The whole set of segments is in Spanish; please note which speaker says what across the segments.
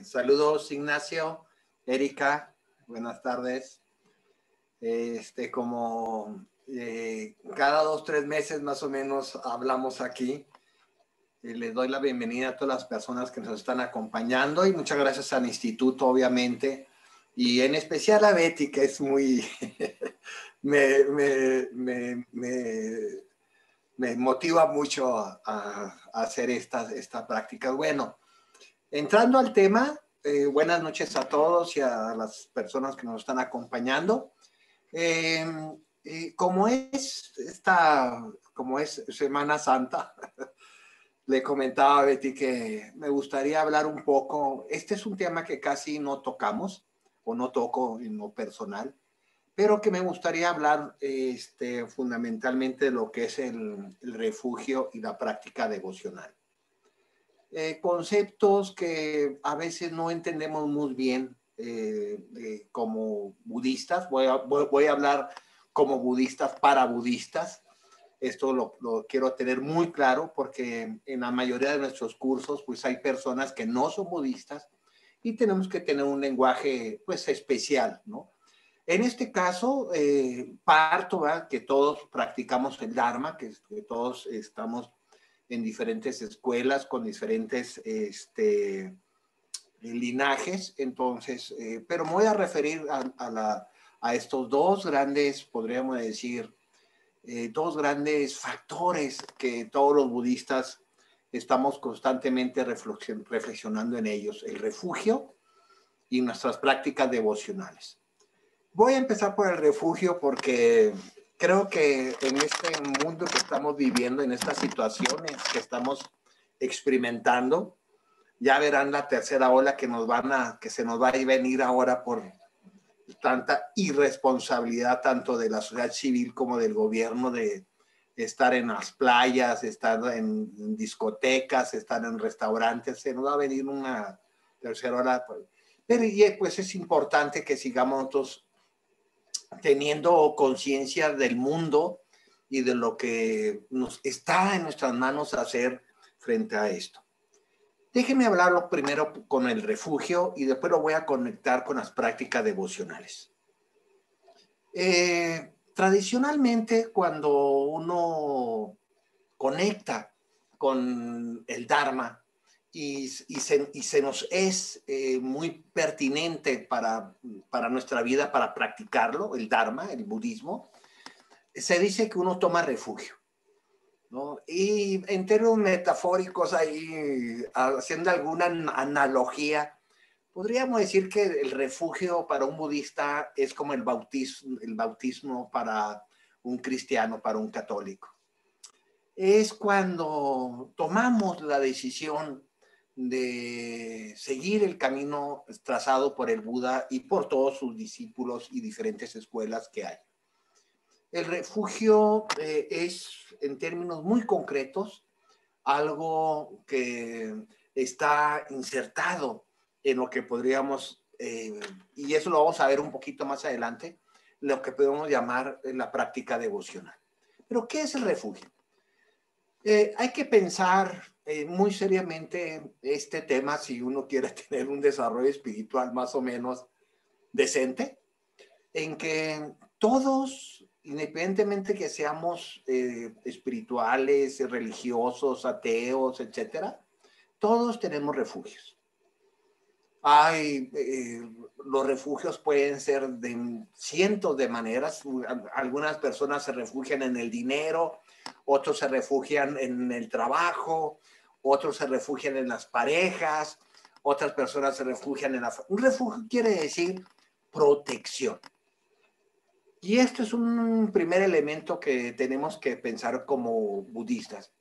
Speaker 1: Saludos, Ignacio, Erika, buenas tardes. Cada 2 o 3 meses más o menos hablamos aquí. Les doy la bienvenida a todas las personas que nos están acompañando y muchas gracias al instituto, obviamente, y en especial a Betty, que es muy... me motiva mucho a hacer estas prácticas. Bueno, entrando al tema, buenas noches a todos y a las personas que nos están acompañando. Como es Semana Santa, le comentaba a Betty que me gustaría hablar un poco. Este es un tema que casi no tocamos o no toco en lo personal, pero que me gustaría hablar fundamentalmente de lo que es el refugio y la práctica devocional. Conceptos que a veces no entendemos muy bien como budistas. Voy a hablar como budistas para budistas. Esto lo quiero tener muy claro porque en la mayoría de nuestros cursos pues hay personas que no son budistas y tenemos que tener un lenguaje pues especial, ¿no? En este caso, parto, ¿verdad?, que todos practicamos el Dharma, que todos estamos en diferentes escuelas con diferentes linajes. Entonces, pero me voy a referir a estos dos grandes, podríamos decir, dos grandes factores que todos los budistas estamos constantemente reflexionando en ellos: el refugio y nuestras prácticas devocionales. Voy a empezar por el refugio porque creo que en este mundo que estamos viviendo, en estas situaciones que estamos experimentando, ya verán la tercera ola que se nos va a venir ahora por tanta irresponsabilidad tanto de la sociedad civil como del gobierno, de estar en las playas, estar en discotecas, estar en restaurantes. Se nos va a venir una tercera ola. Pero pues es importante que sigamos nosotros teniendo conciencia del mundo y de lo que nos está en nuestras manos hacer frente a esto. Déjenme hablarlo primero con el refugio y después lo voy a conectar con las prácticas devocionales. Tradicionalmente, cuando uno conecta con el Dharma y se nos es muy pertinente para nuestra vida, para practicarlo, el Dharma, el budismo, se dice que uno toma refugio, ¿no? Y en términos metafóricos, ahí, haciendo alguna analogía, podríamos decir que el refugio para un budista es como el bautismo para un cristiano, para un católico. Es cuando tomamos la decisión de seguir el camino trazado por el Buda y por todos sus discípulos y diferentes escuelas que hay. El refugio es, en términos muy concretos, algo que está insertado en lo que podríamos, y eso lo vamos a ver un poquito más adelante, lo que podemos llamar la práctica devocional. ¿Pero qué es el refugio? Hay que pensar muy seriamente este tema si uno quiere tener un desarrollo espiritual más o menos decente, en que todos, independientemente que seamos espirituales, religiosos, ateos, etcétera, todos tenemos refugios. Los refugios pueden ser de cientos de maneras. Algunas personas se refugian en el dinero, otros se refugian en el trabajo, otros se refugian en las parejas, otras personas se refugian en la... Un refugio quiere decir protección. Y esto es un primer elemento que tenemos que pensar como budistas.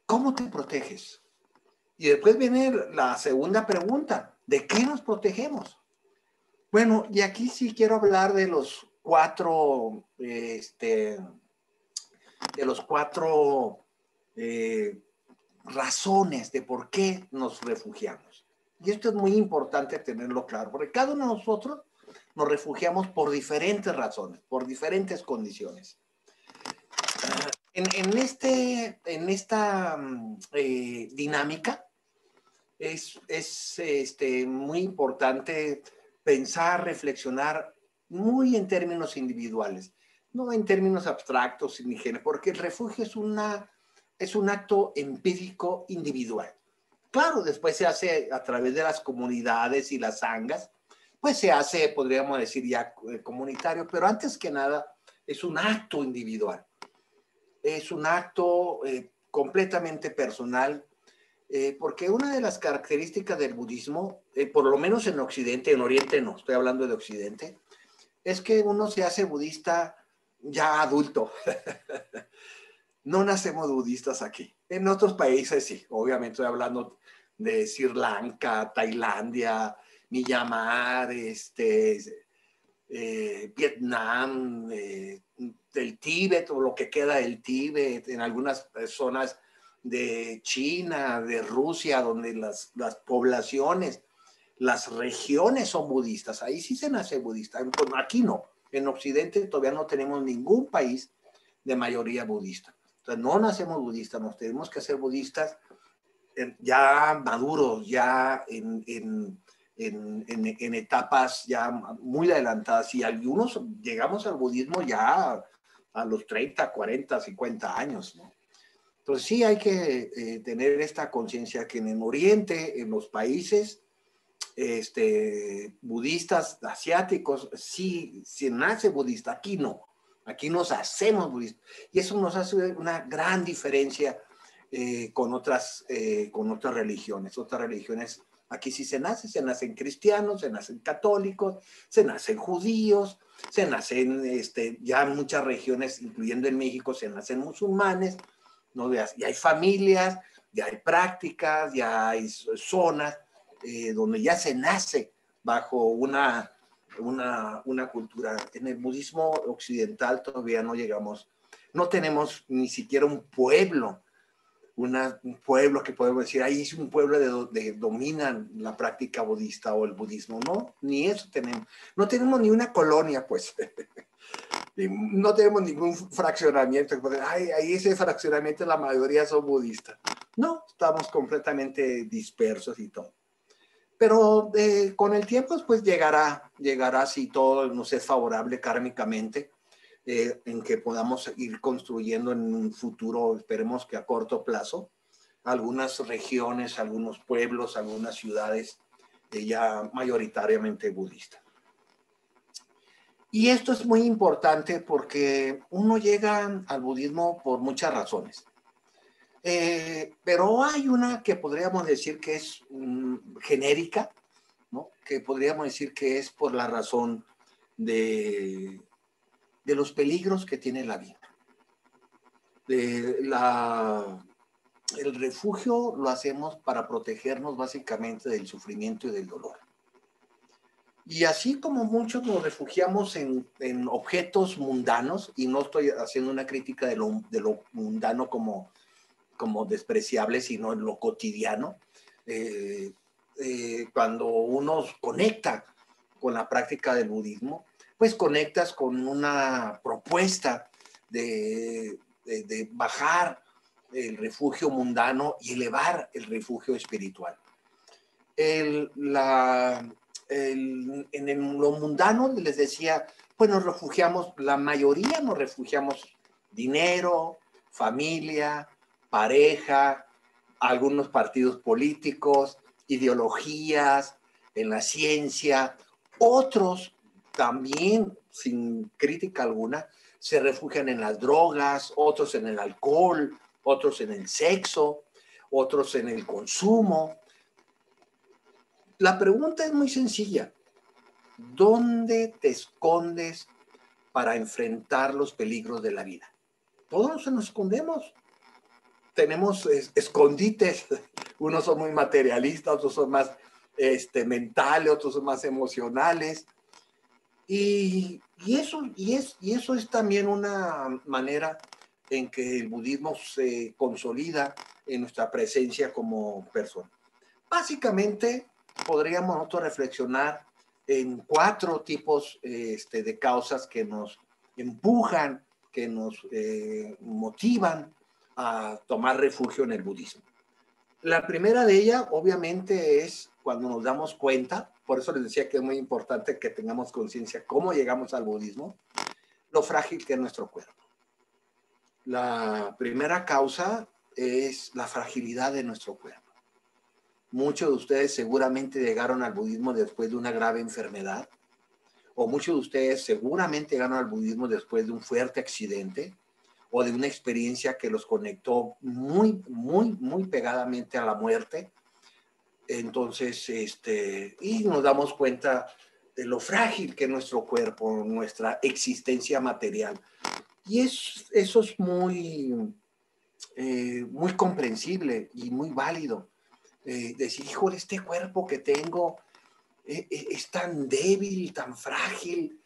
Speaker 1: ¿Cómo te proteges? Y después viene la segunda pregunta: ¿de qué nos protegemos? Bueno, y aquí sí quiero hablar de los cuatro razones de por qué nos refugiamos. Y esto es muy importante tenerlo claro, porque cada uno de nosotros nos refugiamos por diferentes razones, por diferentes condiciones. En esta dinámica, es muy importante pensar, reflexionar muy en términos individuales, no en términos abstractos ni género, porque el refugio es un acto empírico individual. Claro, después se hace a través de las comunidades y las sangas, pues se hace, podríamos decir, ya comunitario, pero antes que nada es un acto individual, es un acto completamente personal, porque una de las características del budismo, por lo menos en Occidente, en Oriente no, estoy hablando de Occidente, es que uno se hace budista ya adulto. No nacemos budistas aquí. En otros países sí, obviamente estoy hablando de Sri Lanka, Tailandia, Myanmar, Vietnam, del Tíbet o lo que queda del Tíbet, en algunas zonas de China, de Rusia, donde las poblaciones, las regiones son budistas. Ahí sí se nace budista. Aquí no. En Occidente todavía no tenemos ningún país de mayoría budista. Entonces no nacemos budistas, nos tenemos que hacer budistas ya maduros, ya en etapas ya muy adelantadas, y algunos llegamos al budismo ya a los 30, 40, 50 años, ¿no? Entonces sí hay que tener esta conciencia que en el Oriente, en los países budistas asiáticos, sí se nace budista, aquí no, aquí nos hacemos budistas, y eso nos hace una gran diferencia con otras religiones. Otras religiones, aquí sí se nacen cristianos, se nacen católicos, se nacen judíos, se nacen, ya en muchas regiones, incluyendo en México, se nacen musulmanes, ¿no? Ya hay familias, ya hay prácticas, ya hay zonas donde ya se nace bajo una cultura. En el budismo occidental todavía no llegamos, no tenemos ni siquiera un pueblo, un pueblo que podemos decir, ahí es un pueblo de dominan la práctica budista o el budismo. No, ni eso tenemos. No tenemos ni una colonia, pues. No tenemos ningún fraccionamiento. Ay, ahí ese fraccionamiento la mayoría son budistas. No, estamos completamente dispersos y todo. Pero con el tiempo, pues llegará si todo nos es favorable kármicamente, en que podamos ir construyendo en un futuro, esperemos que a corto plazo, algunas regiones, algunos pueblos, algunas ciudades ya mayoritariamente budistas. Y esto es muy importante porque uno llega al budismo por muchas razones. Pero hay una que podríamos decir que es genérica, ¿no? Que podríamos decir que es por la razón de los peligros que tiene la vida. El refugio lo hacemos para protegernos básicamente del sufrimiento y del dolor. Y así como muchos nos refugiamos en objetos mundanos, y no estoy haciendo una crítica de lo mundano como despreciable, sino en lo cotidiano, cuando uno conecta con la práctica del budismo, pues conectas con una propuesta de bajar el refugio mundano y elevar el refugio espiritual. Lo mundano, les decía, pues nos refugiamos, la mayoría nos refugiamos dinero, familia, pareja, algunos partidos políticos, ideologías, en la ciencia. Otros también, sin crítica alguna, se refugian en las drogas, otros en el alcohol, otros en el sexo, otros en el consumo. La pregunta es muy sencilla. ¿Dónde te escondes para enfrentar los peligros de la vida? Todos nos escondemos. Tenemos escondites. Unos son muy materialistas, otros son más mentales, otros son más emocionales. Y eso es también una manera en que el budismo se consolida en nuestra presencia como persona. Básicamente, podríamos nosotros reflexionar en 4 tipos de causas que nos empujan, que nos motivan a tomar refugio en el budismo. La primera de ellas, obviamente, es cuando nos damos cuenta, por eso les decía que es muy importante que tengamos conciencia cómo llegamos al budismo, lo frágil que es nuestro cuerpo. La primera causa es la fragilidad de nuestro cuerpo. Muchos de ustedes seguramente llegaron al budismo después de una grave enfermedad, o muchos de ustedes seguramente llegaron al budismo después de un fuerte accidente, o de una experiencia que los conectó muy, muy, muy pegadamente a la muerte. Entonces, y nos damos cuenta de lo frágil que es nuestro cuerpo, nuestra existencia material. Y eso es muy comprensible y muy válido. Decir, híjole, este cuerpo que tengo es tan débil, tan frágil,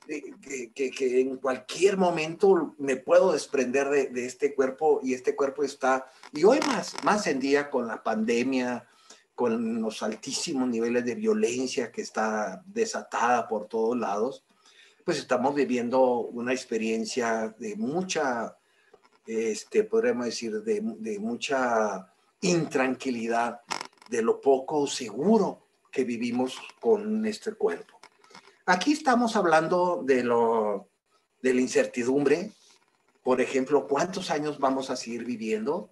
Speaker 1: que en cualquier momento me puedo desprender de este cuerpo, y este cuerpo está, y hoy más en día con la pandemia, con los altísimos niveles de violencia que está desatada por todos lados, pues estamos viviendo una experiencia de mucha, podríamos decir, de mucha intranquilidad, de lo poco seguro que vivimos con este cuerpo. Aquí estamos hablando de la incertidumbre. Por ejemplo, ¿cuántos años vamos a seguir viviendo?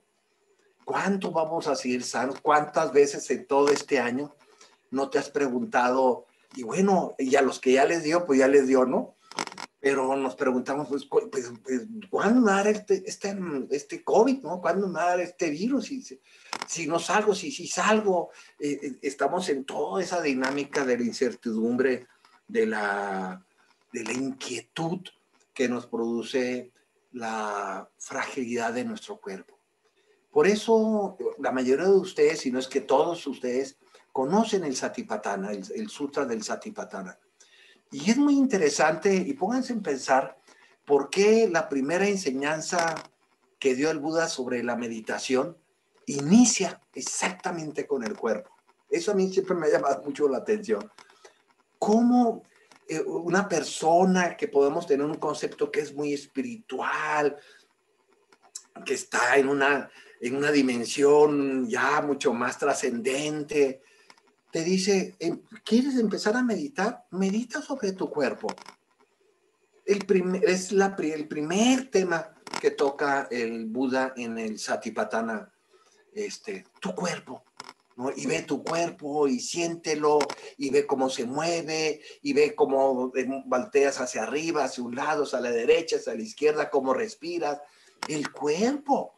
Speaker 1: ¿Cuánto vamos a seguir sanos? ¿Cuántas veces en todo este año no te has preguntado? Y bueno, y a los que ya les dio, pues ya les dio, ¿no? Pero nos preguntamos, pues ¿cuándo me va a dar este COVID, ¿no? ¿Cuándo me va a dar este virus? Si no salgo, si salgo. Estamos en toda esa dinámica de la incertidumbre, de la inquietud que nos produce la fragilidad de nuestro cuerpo. Por eso la mayoría de ustedes, si no es que todos ustedes, conocen el Satipatthana, el Sutra del Satipatthana. Y es muy interesante, y pónganse en pensar por qué la primera enseñanza que dio el Buda sobre la meditación inicia exactamente con el cuerpo. Eso a mí siempre me ha llamado mucho la atención. Cómo una persona que podemos tener un concepto que es muy espiritual, que está en una dimensión ya mucho más trascendente, te dice, ¿quieres empezar a meditar? Medita sobre tu cuerpo. El primer tema que toca el Buda en el Satipatthana, tu cuerpo, ¿no? Y ve tu cuerpo y siéntelo, y ve cómo se mueve, y ve cómo volteas hacia arriba, hacia un lado, hacia la derecha, hacia la izquierda, cómo respiras. El cuerpo.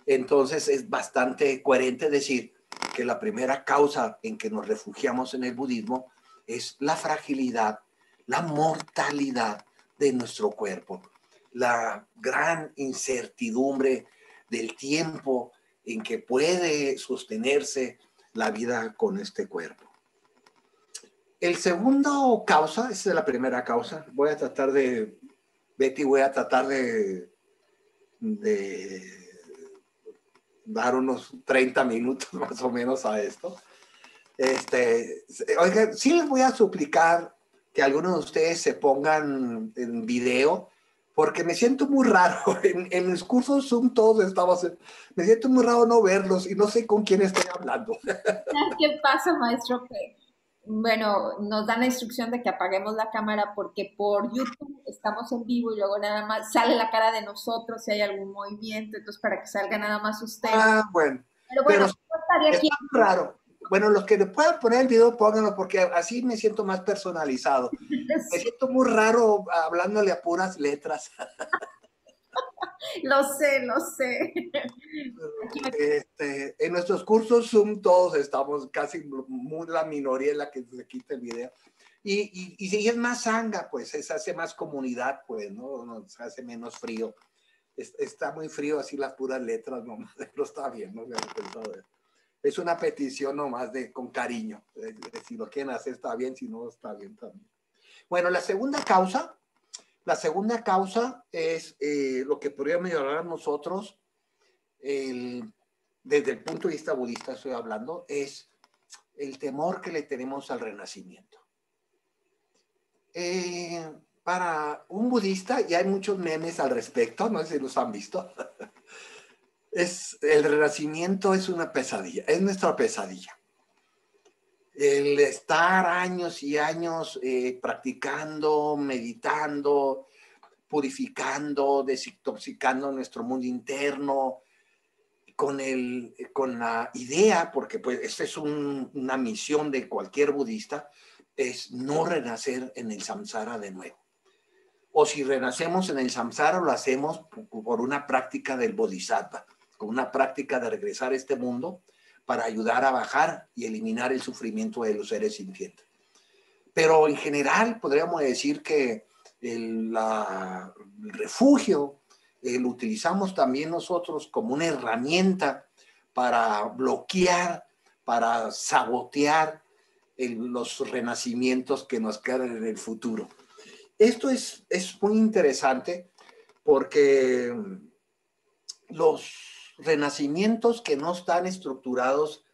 Speaker 1: Entonces es bastante coherente decir que la primera causa en que nos refugiamos en el budismo es la fragilidad, la mortalidad de nuestro cuerpo, la gran incertidumbre del tiempo en que puede sostenerse la vida con este cuerpo. El segundo causa, esa es la primera causa. Betty, voy a tratar de dar unos 30 minutos más o menos a esto. Oiga, sí les voy a suplicar que algunos de ustedes se pongan en video, porque me siento muy raro. En mis cursos Zoom todos estamos, me siento muy raro no verlos y no sé con quién estoy hablando.
Speaker 2: ¿Qué pasa, maestro? Que, bueno, nos dan la instrucción de que apaguemos la cámara porque por YouTube estamos en vivo y luego nada más sale la cara de nosotros si hay algún movimiento, entonces para que salga nada más usted.
Speaker 1: Bueno,
Speaker 2: Pero bueno,
Speaker 1: pero
Speaker 2: yo estaría aquí.
Speaker 1: está muy raro. Bueno, los que le puedan poner el video, pónganlo, porque así me siento más personalizado. Me siento muy raro hablándole a puras letras.
Speaker 2: Lo sé, lo sé. Aquí me...
Speaker 1: En nuestros cursos Zoom todos estamos, casi la minoría es la que se quita el video. Y es más sanga, pues, se hace más comunidad, pues, ¿no? Se hace menos frío. Está muy frío así las puras letras, no, no está bien, ¿no? Es una petición nomás con cariño. Si lo quieren hacer está bien, si no está bien también. Bueno, la segunda causa es lo que podríamos mejorar nosotros, desde el punto de vista budista estoy hablando, es el temor que le tenemos al renacimiento. Para un budista, y hay muchos memes al respecto, no sé si los han visto, El renacimiento es una pesadilla, es nuestra pesadilla. El estar años y años practicando, meditando, purificando, desintoxicando nuestro mundo interno, con la idea, porque pues esta es una misión de cualquier budista, es no renacer en el samsara de nuevo. O si renacemos en el samsara, lo hacemos por una práctica del bodhisattva, con una práctica de regresar a este mundo para ayudar a bajar y eliminar el sufrimiento de los seres sintientes. Pero en general podríamos decir que el refugio lo utilizamos también nosotros como una herramienta para bloquear, para sabotear los renacimientos que nos quedan en el futuro. Esto es muy interesante porque los renacimientos que no están estructurados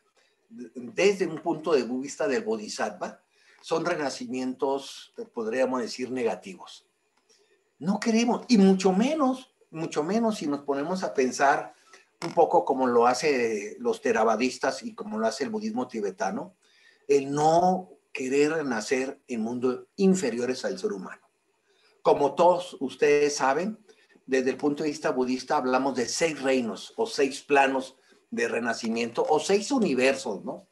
Speaker 1: desde un punto de vista del bodhisattva son renacimientos, podríamos decir, negativos. No queremos, y mucho menos si nos ponemos a pensar un poco como lo hace los theravadistas y como lo hace el budismo tibetano, el no querer renacer en mundos inferiores al ser humano. Como todos ustedes saben, desde el punto de vista budista hablamos de 6 reinos o 6 planos de renacimiento o 6 universos, ¿no?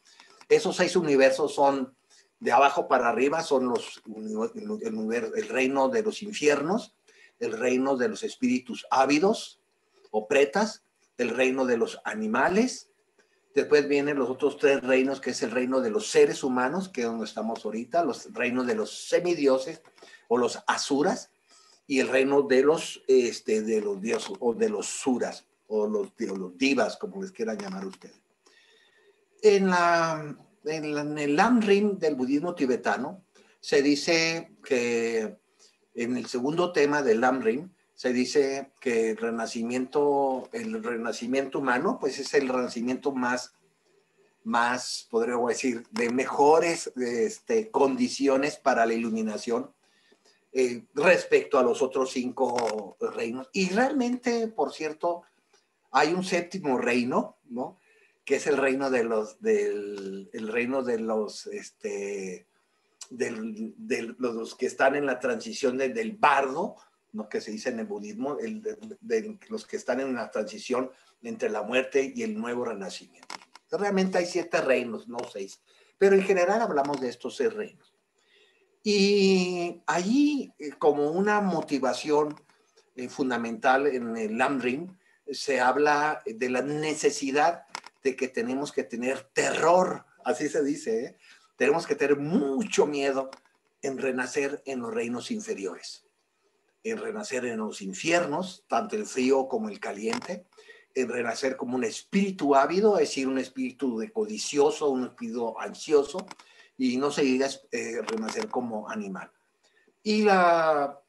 Speaker 1: Esos 6 universos son de abajo para arriba, son el reino de los infiernos, el reino de los espíritus ávidos o pretas, el reino de los animales. Después vienen los otros 3 reinos, que es el reino de los seres humanos, que es donde estamos ahorita, los reinos de los semidioses o los asuras, y el reino de los dioses o de los suras o los divas, como les quieran llamar ustedes. En el Lamrim del budismo tibetano se dice que en el segundo tema del Lamrim se dice que el renacimiento humano, pues es el renacimiento más podríamos decir, de mejores condiciones para la iluminación respecto a los otros 5 reinos. Y realmente, por cierto, hay un 7º reino, ¿no? Que es el reino de los, los que están en la transición del bardo, ¿no? Que se dice en el budismo, los que están en la transición entre la muerte y el nuevo renacimiento. Realmente hay 7 reinos, no 6, pero en general hablamos de estos 6 reinos. Y allí, como una motivación fundamental en el Lamrim, se habla de la necesidad de que tenemos que tener terror, así se dice, ¿eh? Tenemos que tener mucho miedo en renacer en los reinos inferiores, en renacer en los infiernos, tanto el frío como el caliente, en renacer como un espíritu ávido, es decir, un espíritu codicioso, un espíritu ansioso, y no se diga renacer como animal. Y la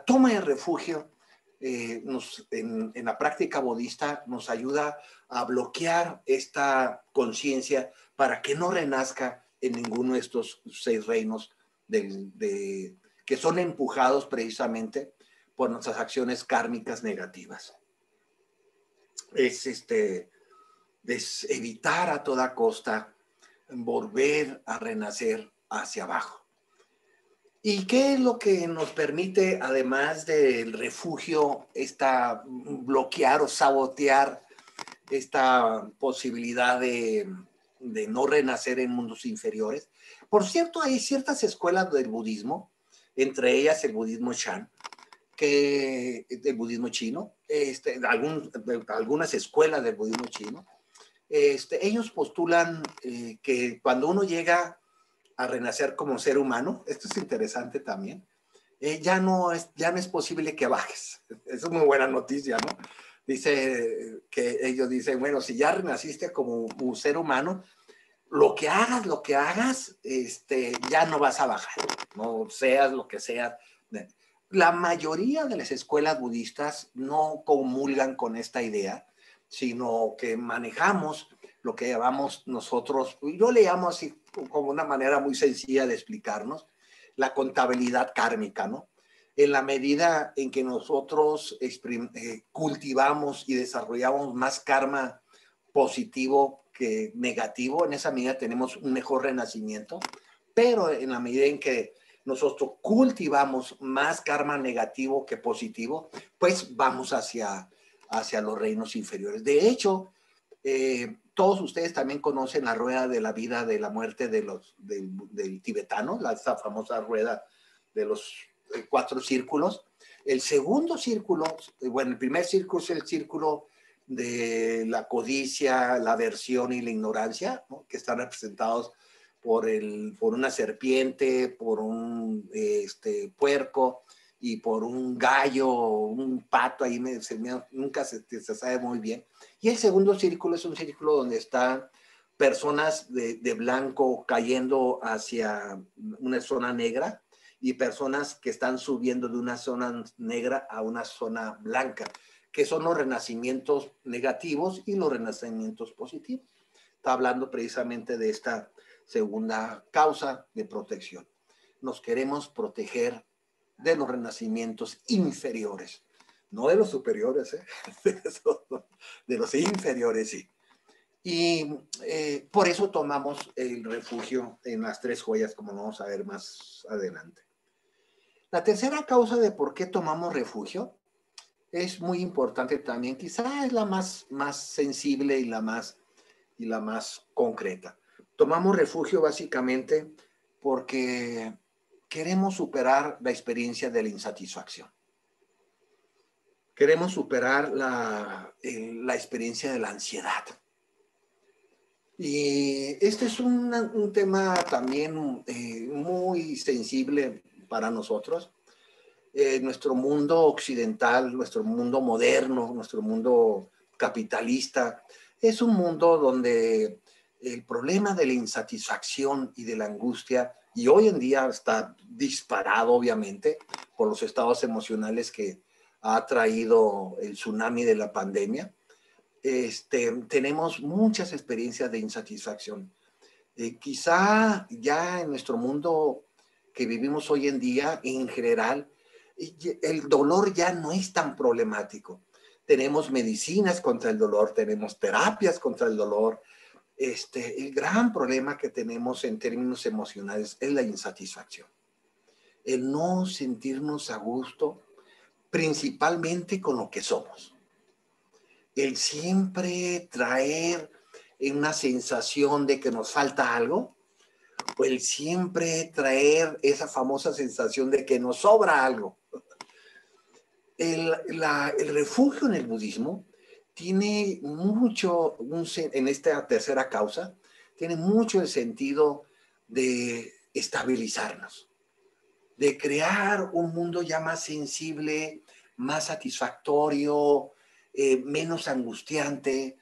Speaker 1: toma de refugio en la práctica budista nos ayuda a bloquear esta conciencia para que no renazca en ninguno de estos 6 reinos que son empujados precisamente por nuestras acciones kármicas negativas. Es evitar a toda costa volver a renacer hacia abajo. ¿Y qué es lo que nos permite, además del refugio, bloquear o sabotear esta posibilidad de no renacer en mundos inferiores? Por cierto, hay ciertas escuelas del budismo, entre ellas el budismo Shan, el budismo chino, algunas escuelas del budismo chino, ellos postulan que cuando uno llega a renacer como ser humano, esto es interesante también, ya no es posible que bajes. Eso es muy buena noticia, ¿no? Ellos dicen, bueno, si ya renaciste como un ser humano, lo que hagas, ya no vas a bajar, no seas lo que seas. La mayoría de las escuelas budistas no comulgan con esta idea, sino que manejamos lo que llamamos nosotros, yo le llamo así como una manera muy sencilla de explicarnos, la contabilidad kármica, ¿no? En la medida en que nosotros cultivamos y desarrollamos más karma positivo que negativo, en esa medida tenemos un mejor renacimiento, pero en la medida en que nosotros cultivamos más karma negativo que positivo, pues vamos hacia los reinos inferiores. De hecho, todos ustedes también conocen la rueda de la vida, de la muerte del tibetano, esa famosa rueda de los 4 círculos. El segundo círculo, bueno, el primer círculo es el círculo de la codicia, la aversión y la ignorancia, ¿no? Que están representados por una serpiente, por un puerco y por un gallo, un pato, ahí nunca se sabe muy bien. Y el segundo círculo es un círculo donde están personas de blanco cayendo hacia una zona negra y personas que están subiendo de una zona negra a una zona blanca, que son los renacimientos negativos y los renacimientos positivos. Está hablando precisamente de esta segunda causa de protección. Nos queremos proteger de los renacimientos inferiores, no de los superiores, de los inferiores, sí. Y por eso tomamos el refugio en las 3 joyas, como vamos a ver más adelante. La tercera causa de por qué tomamos refugio es muy importante también, quizá es la más sensible y la más concreta. Tomamos refugio básicamente porque queremos superar la experiencia de la insatisfacción. Queremos superar la experiencia de la ansiedad. Y este es un tema también muy sensible para nosotros. Nuestro mundo occidental, nuestro mundo moderno, nuestro mundo capitalista, es un mundo donde el problema de la insatisfacción y de la angustia, y hoy en día está disparado obviamente por los estados emocionales que ha traído el tsunami de la pandemia, tenemos muchas experiencias de insatisfacción. Quizá ya en nuestro mundo que vivimos hoy en día, en general, el dolor ya no es tan problemático. Tenemos medicinas contra el dolor, tenemos terapias contra el dolor. El gran problema que tenemos en términos emocionales es la insatisfacción. El no sentirnos a gusto, principalmente con lo que somos. El siempre traer una sensación de que nos falta algo, o el siempre traer esa famosa sensación de que nos sobra algo. El refugio en el budismo tiene mucho, en esta tercera causa, tiene mucho el sentido de estabilizarnos, de crear un mundo ya más sensible, más satisfactorio, menos angustiante,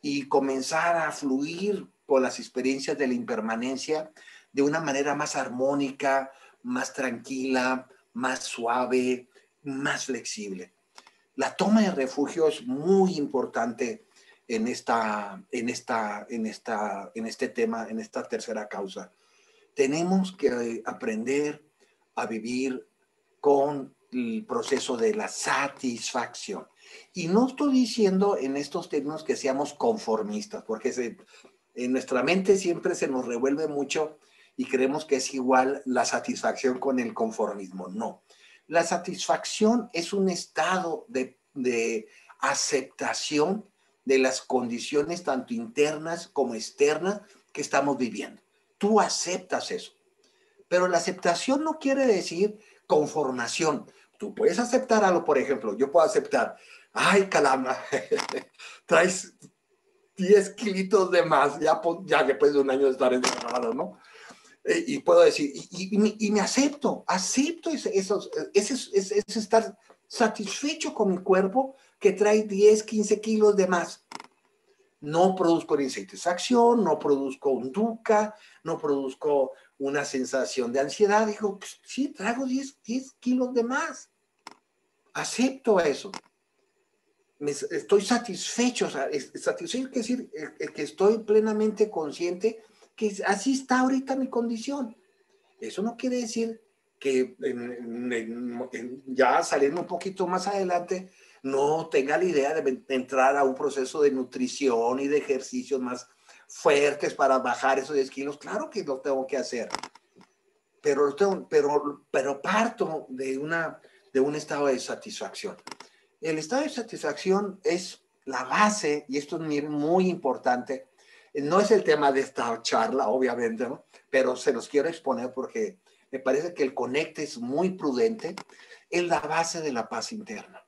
Speaker 1: y comenzar a fluir con las experiencias de la impermanencia de una manera más armónica, más tranquila, más suave, más flexible. La toma de refugio es muy importante en este tema, en esta tercera causa. Tenemos que aprender a vivir con el proceso de la satisfacción. Y no estoy diciendo en estos términos que seamos conformistas, porque en nuestra mente siempre se nos revuelve mucho y creemos que es igual la satisfacción con el conformismo. No. La satisfacción es un estado de aceptación de las condiciones tanto internas como externas que estamos viviendo. Tú aceptas eso. Pero la aceptación no quiere decir conformación. Tú puedes aceptar algo, por ejemplo, yo puedo aceptar, ay, caramba, traes 10 kilitos de más, ya después de un año de estar encerrado, ¿no? Y puedo decir, y me acepto ese estar satisfecho con mi cuerpo que trae 10, 15 kilos de más. No produzco insatisfacción, no produzco un dukkha, no produzco una sensación de ansiedad. Digo, pues, sí, traigo 10 kilos de más. Acepto eso. Estoy satisfecho. O sea, satisfecho quiere decir que estoy plenamente consciente que así está ahorita mi condición. Eso no quiere decir que ya saliendo un poquito más adelante, no tenga la idea de entrar a un proceso de nutrición y de ejercicios más fuertes para bajar esos 10 kilos. Claro que lo tengo que hacer, pero parto de un estado de satisfacción. El estado de satisfacción es la base, y esto es muy importante. No es el tema de esta charla, obviamente, ¿no? Pero se los quiero exponer porque me parece que el conecte es muy prudente. Es la base de la paz interna,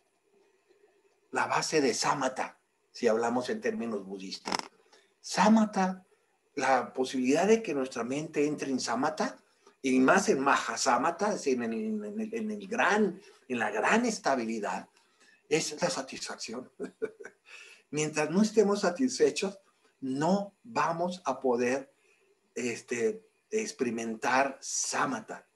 Speaker 1: la base de samatha, si hablamos en términos budistas. Samatha, la posibilidad de que nuestra mente entre en samatha, y más en mahasamatha, es decir, en la gran estabilidad, es la satisfacción. Mientras no estemos satisfechos, no vamos a poder experimentar samatha.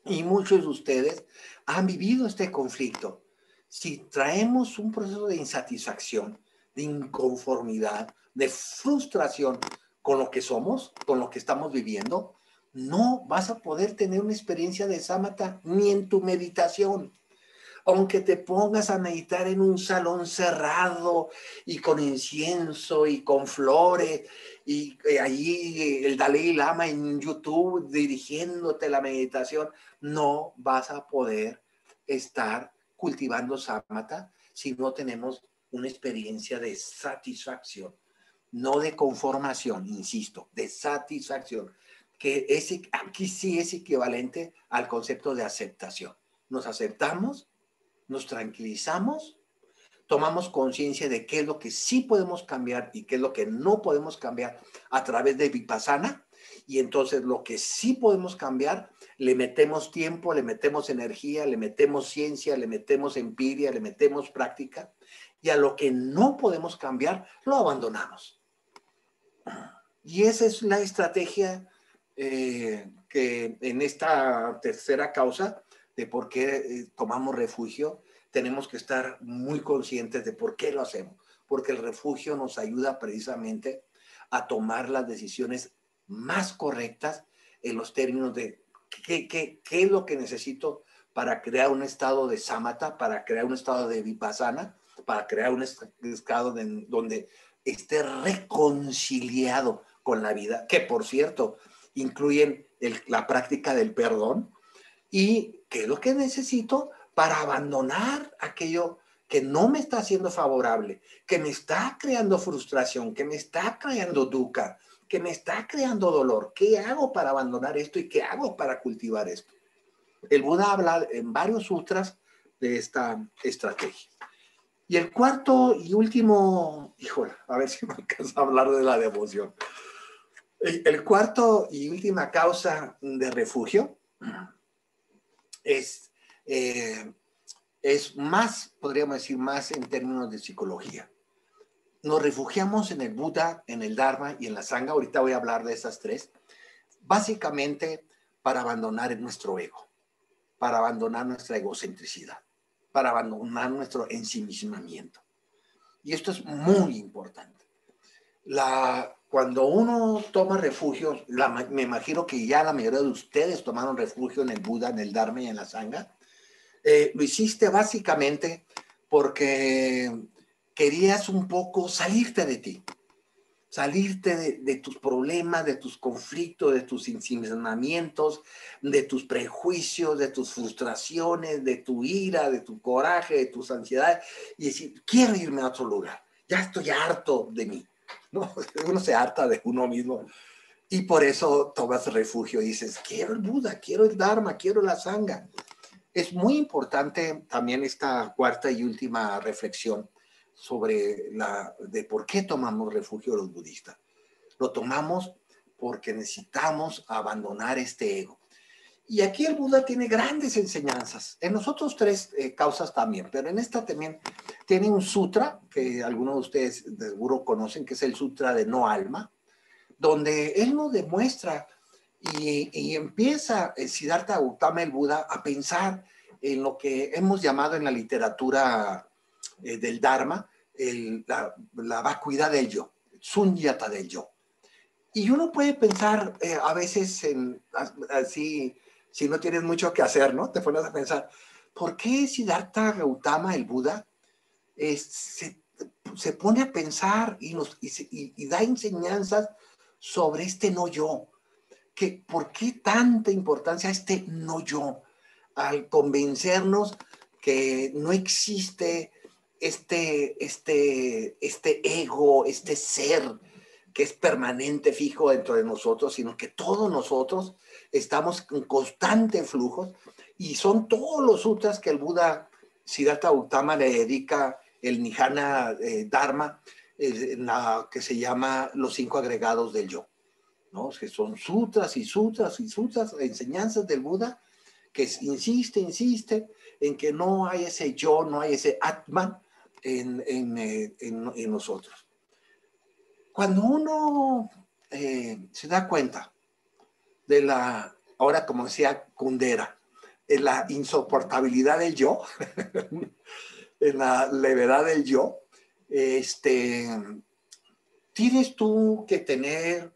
Speaker 1: Y muchos de ustedes han vivido este conflicto. Si traemos un proceso de insatisfacción, de inconformidad, de frustración con lo que somos, con lo que estamos viviendo, no vas a poder tener una experiencia de samatha ni en tu meditación. Aunque te pongas a meditar en un salón cerrado y con incienso y con flores y allí el Dalai Lama en YouTube dirigiéndote la meditación, no vas a poder estar cultivando samatha si no tenemos una experiencia de satisfacción, no de conformación, insisto, de satisfacción, que aquí sí es equivalente al concepto de aceptación. Nos aceptamos, nos tranquilizamos, tomamos conciencia de qué es lo que sí podemos cambiar y qué es lo que no podemos cambiar a través de Vipassana, y entonces lo que sí podemos cambiar, le metemos tiempo, le metemos energía, le metemos ciencia, le metemos empiria, le metemos práctica, y a lo que no podemos cambiar, lo abandonamos. Y esa es la estrategia que en esta tercera causa de por qué tomamos refugio, tenemos que estar muy conscientes de por qué lo hacemos. Porque el refugio nos ayuda precisamente a tomar las decisiones más correctas en los términos de qué es lo que necesito para crear un estado de samatha, para crear un estado de vipassana, para crear un estado donde esté reconciliado con la vida, que por cierto incluyen la práctica del perdón, y qué es lo que necesito para abandonar aquello que no me está haciendo favorable, que me está creando frustración, que me está creando dukkha, que me está creando dolor. ¿Qué hago para abandonar esto y qué hago para cultivar esto? El Buda habla en varios sutras de esta estrategia. Y el cuarto y último, híjole, a ver si me alcanza a hablar de la devoción. El cuarto y última causa de refugio es más, podríamos decir, más en términos de psicología. Nos refugiamos en el Buda, en el Dharma y en la Sangha. Ahorita voy a hablar de esas tres. Básicamente para abandonar nuestro ego, para abandonar nuestra egocentricidad, para abandonar nuestro ensimismamiento. Y esto es muy importante. Cuando uno toma refugio, me imagino que ya la mayoría de ustedes tomaron refugio en el Buda, en el Dharma y en la Sangha. Lo hiciste básicamente porque querías un poco salirte de ti, salirte de tus problemas, de tus conflictos, de tus ensimismamientos, de tus prejuicios, de tus frustraciones, de tu ira, de tu coraje, de tus ansiedades, y decir, quiero irme a otro lugar, ya estoy harto de mí. ¿No? Uno se harta de uno mismo. Y por eso tomas refugio y dices, quiero el Buda, quiero el Dharma, quiero la Sangha. Es muy importante también esta cuarta y última reflexión sobre de por qué tomamos refugio los budistas. Lo tomamos porque necesitamos abandonar este ego. Y aquí el Buda tiene grandes enseñanzas. En nosotros tres causas también, pero en esta también tiene un sutra que algunos de ustedes seguro conocen, que es el Sutra de No Alma, donde él nos demuestra y empieza Siddhartha Gautama, el Buda, a pensar en lo que hemos llamado en la literatura del Dharma la vacuidad del yo, sunyata del yo. Y uno puede pensar a veces así si no tienes mucho que hacer, ¿no? Te pones a pensar, ¿por qué Siddhartha Gautama, el Buda, se pone a pensar y da enseñanzas sobre este no yo? ¿Por qué tanta importancia a este no yo? Al convencernos que no existe este ego, este ser que es permanente, fijo dentro de nosotros, sino que todos nosotros estamos en constante flujo, y son todos los sutras que el Buda Siddhartha Gautama le dedica el Nihana Dharma, que se llama Los 5 agregados del yo, ¿no? Que son sutras y sutras y sutras, enseñanzas del Buda, que insiste en que no hay ese yo, no hay ese Atman en nosotros. Cuando uno se da cuenta de ahora como decía Kundera, de la insoportabilidad del yo, en la levedad del yo, tienes tú que tener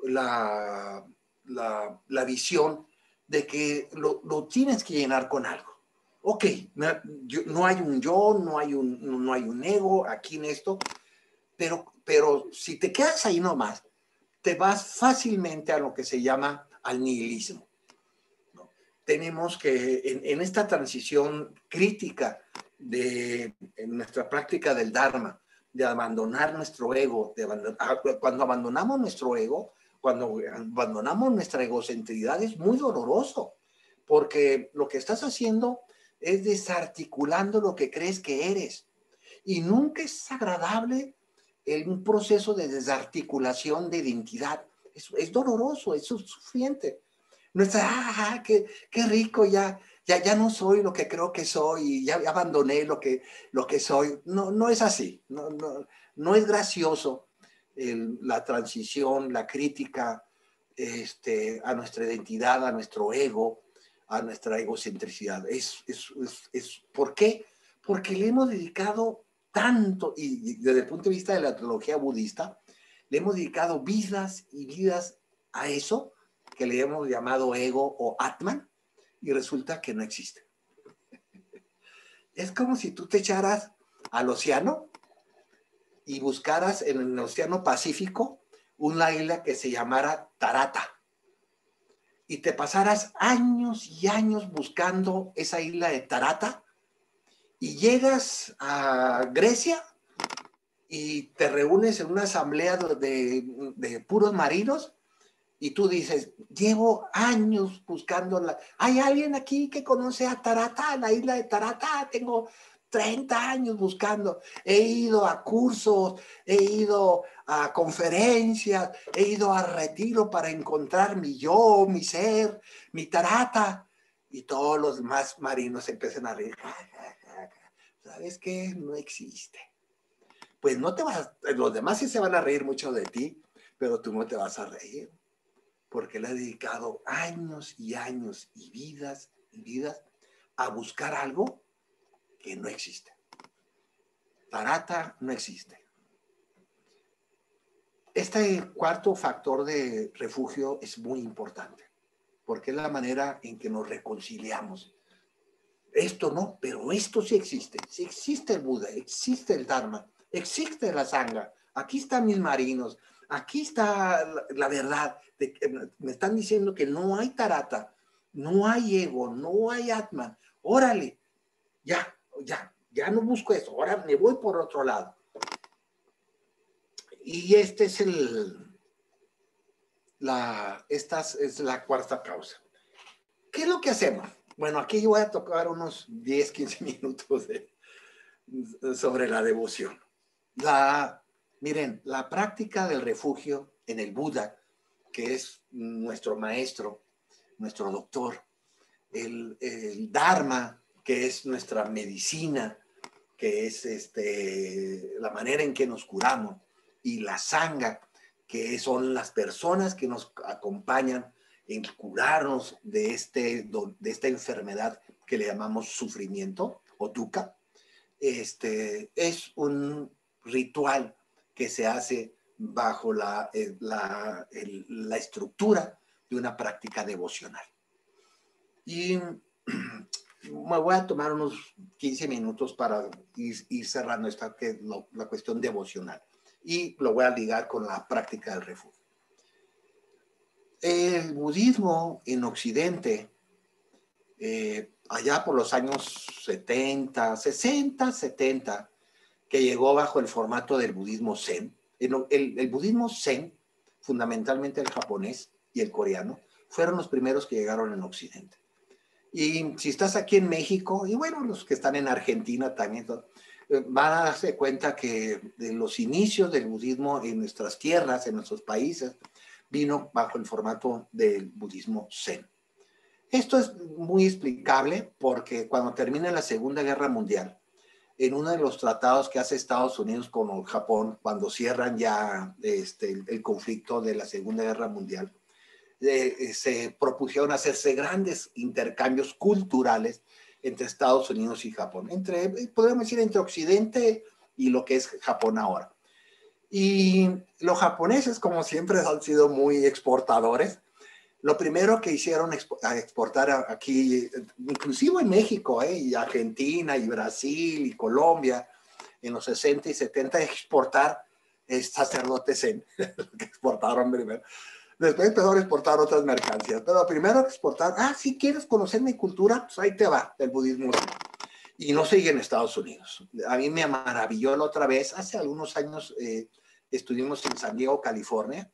Speaker 1: la visión de que lo tienes que llenar con algo. Ok, no hay un yo, no hay un ego aquí en esto, pero si te quedas ahí nomás, te vas fácilmente a lo que se llama al nihilismo, ¿no? Tenemos que, en esta transición crítica en nuestra práctica del Dharma, de abandonar nuestro ego, cuando abandonamos nuestro ego, cuando abandonamos nuestra egocentridad, es muy doloroso, porque lo que estás haciendo es desarticulando lo que crees que eres. Y nunca es agradable un proceso de desarticulación de identidad. Es doloroso, es sufriente. No es, qué rico, ya no soy lo que creo que soy, y ya abandoné lo que soy. No es así, no es gracioso la transición, la crítica a nuestra identidad, a nuestro ego, a nuestra egocentricidad. ¿Por qué? Porque le hemos dedicado tanto, y desde el punto de vista de la teología budista, le hemos dedicado vidas y vidas a eso que le hemos llamado ego o Atman, y resulta que no existe. Es como si tú te echaras al océano y buscaras en el océano Pacífico una isla que se llamara Tarata, y te pasaras años y años buscando esa isla de Tarata, y llegas a Grecia y te reúnes en una asamblea de puros marinos, y tú dices, llevo años buscándola. ¿Hay alguien aquí que conoce a Tarata, la isla de Tarata? Tengo 30 años buscando. He ido a cursos, he ido a conferencias, he ido a retiro para encontrar mi yo, mi ser, mi Tarata. Y todos los más marinos empiezan a reír. ¿Sabes qué? No existe. Pues no te vas, los demás sí se van a reír mucho de ti, pero tú no te vas a reír, porque le ha dedicado años y años y vidas a buscar algo que no existe. Tarata no existe. Este cuarto factor de refugio es muy importante, porque es la manera en que nos reconciliamos. Esto no, pero esto sí existe. Sí existe el Buda, existe el Dharma, existe la Sangha. Aquí están mis marinos, aquí está la verdad. Me están diciendo que no hay Tarata, no hay ego, no hay Atman. Órale, ya no busco eso, ahora me voy por otro lado. Y esta es la cuarta causa. ¿Qué es lo que hacemos? Bueno, aquí yo voy a tocar unos 10, 15 minutos sobre la devoción. Miren, la práctica del refugio en el Buda, que es nuestro maestro, nuestro doctor, el Dharma, que es nuestra medicina, que es la manera en que nos curamos, y la Sangha, que son las personas que nos acompañan en curarnos de esta enfermedad que le llamamos sufrimiento o dukkha. Es un ritual que se hace bajo la estructura de una práctica devocional. Y me voy a tomar unos 15 minutos para ir cerrando la cuestión devocional. Y lo voy a ligar con la práctica del refugio. El budismo en Occidente, allá por los años 70, 60, 70, que llegó bajo el formato del budismo Zen. El budismo Zen, fundamentalmente el japonés y el coreano, fueron los primeros que llegaron en Occidente. Y si estás aquí en México, y bueno, los que están en Argentina también, van a darse cuenta que de los inicios del budismo en nuestras tierras, en nuestros países, vino bajo el formato del budismo Zen. Esto es muy explicable porque cuando termina la Segunda Guerra Mundial, en uno de los tratados que hace Estados Unidos con Japón, cuando cierran ya el conflicto de la Segunda Guerra Mundial, se propusieron hacerse grandes intercambios culturales entre Estados Unidos y Japón, podríamos decir, entre Occidente y lo que es Japón ahora. Y los japoneses, como siempre, han sido muy exportadores. Lo primero que hicieron exportar aquí, inclusive en México, y Argentina, y Brasil, y Colombia, en los 60 y 70, exportar sacerdotes zen, que exportaron primero. Después empezaron a exportar otras mercancías, pero primero exportar, si quieres conocer mi cultura, pues ahí te va, el budismo. Y no sigue en Estados Unidos. A mí me maravilló la otra vez, hace algunos años estuvimos en San Diego, California,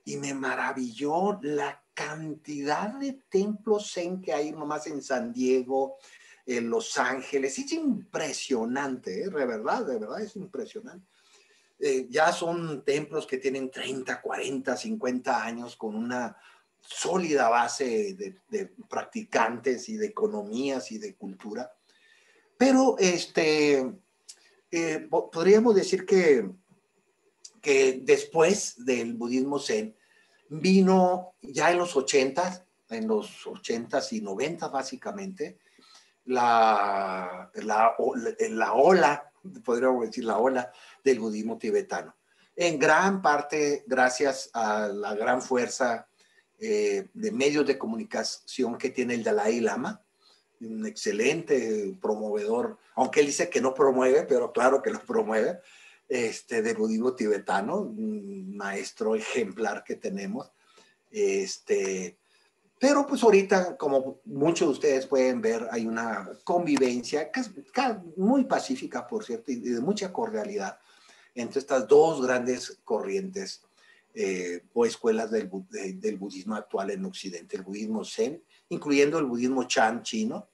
Speaker 1: y me maravilló la cantidad de templos zen que hay nomás en San Diego, en Los Ángeles. Es impresionante, de verdad es impresionante. Ya son templos que tienen 30, 40, 50 años con una sólida base de practicantes y de economías y de cultura. Pero podríamos decir que después del budismo zen vino ya en los 80s y 90s básicamente, la ola, podríamos decir la ola del budismo tibetano. En gran parte gracias a la gran fuerza de medios de comunicación que tiene el Dalai Lama, un excelente promovedor, aunque él dice que no promueve, pero claro que lo promueve, del budismo tibetano, un maestro ejemplar que tenemos. Pero pues ahorita, como muchos de ustedes pueden ver, hay una convivencia muy pacífica, por cierto, y de mucha cordialidad entre estas dos grandes corrientes o escuelas del budismo actual en Occidente, el budismo Zen, incluyendo el budismo Chan chino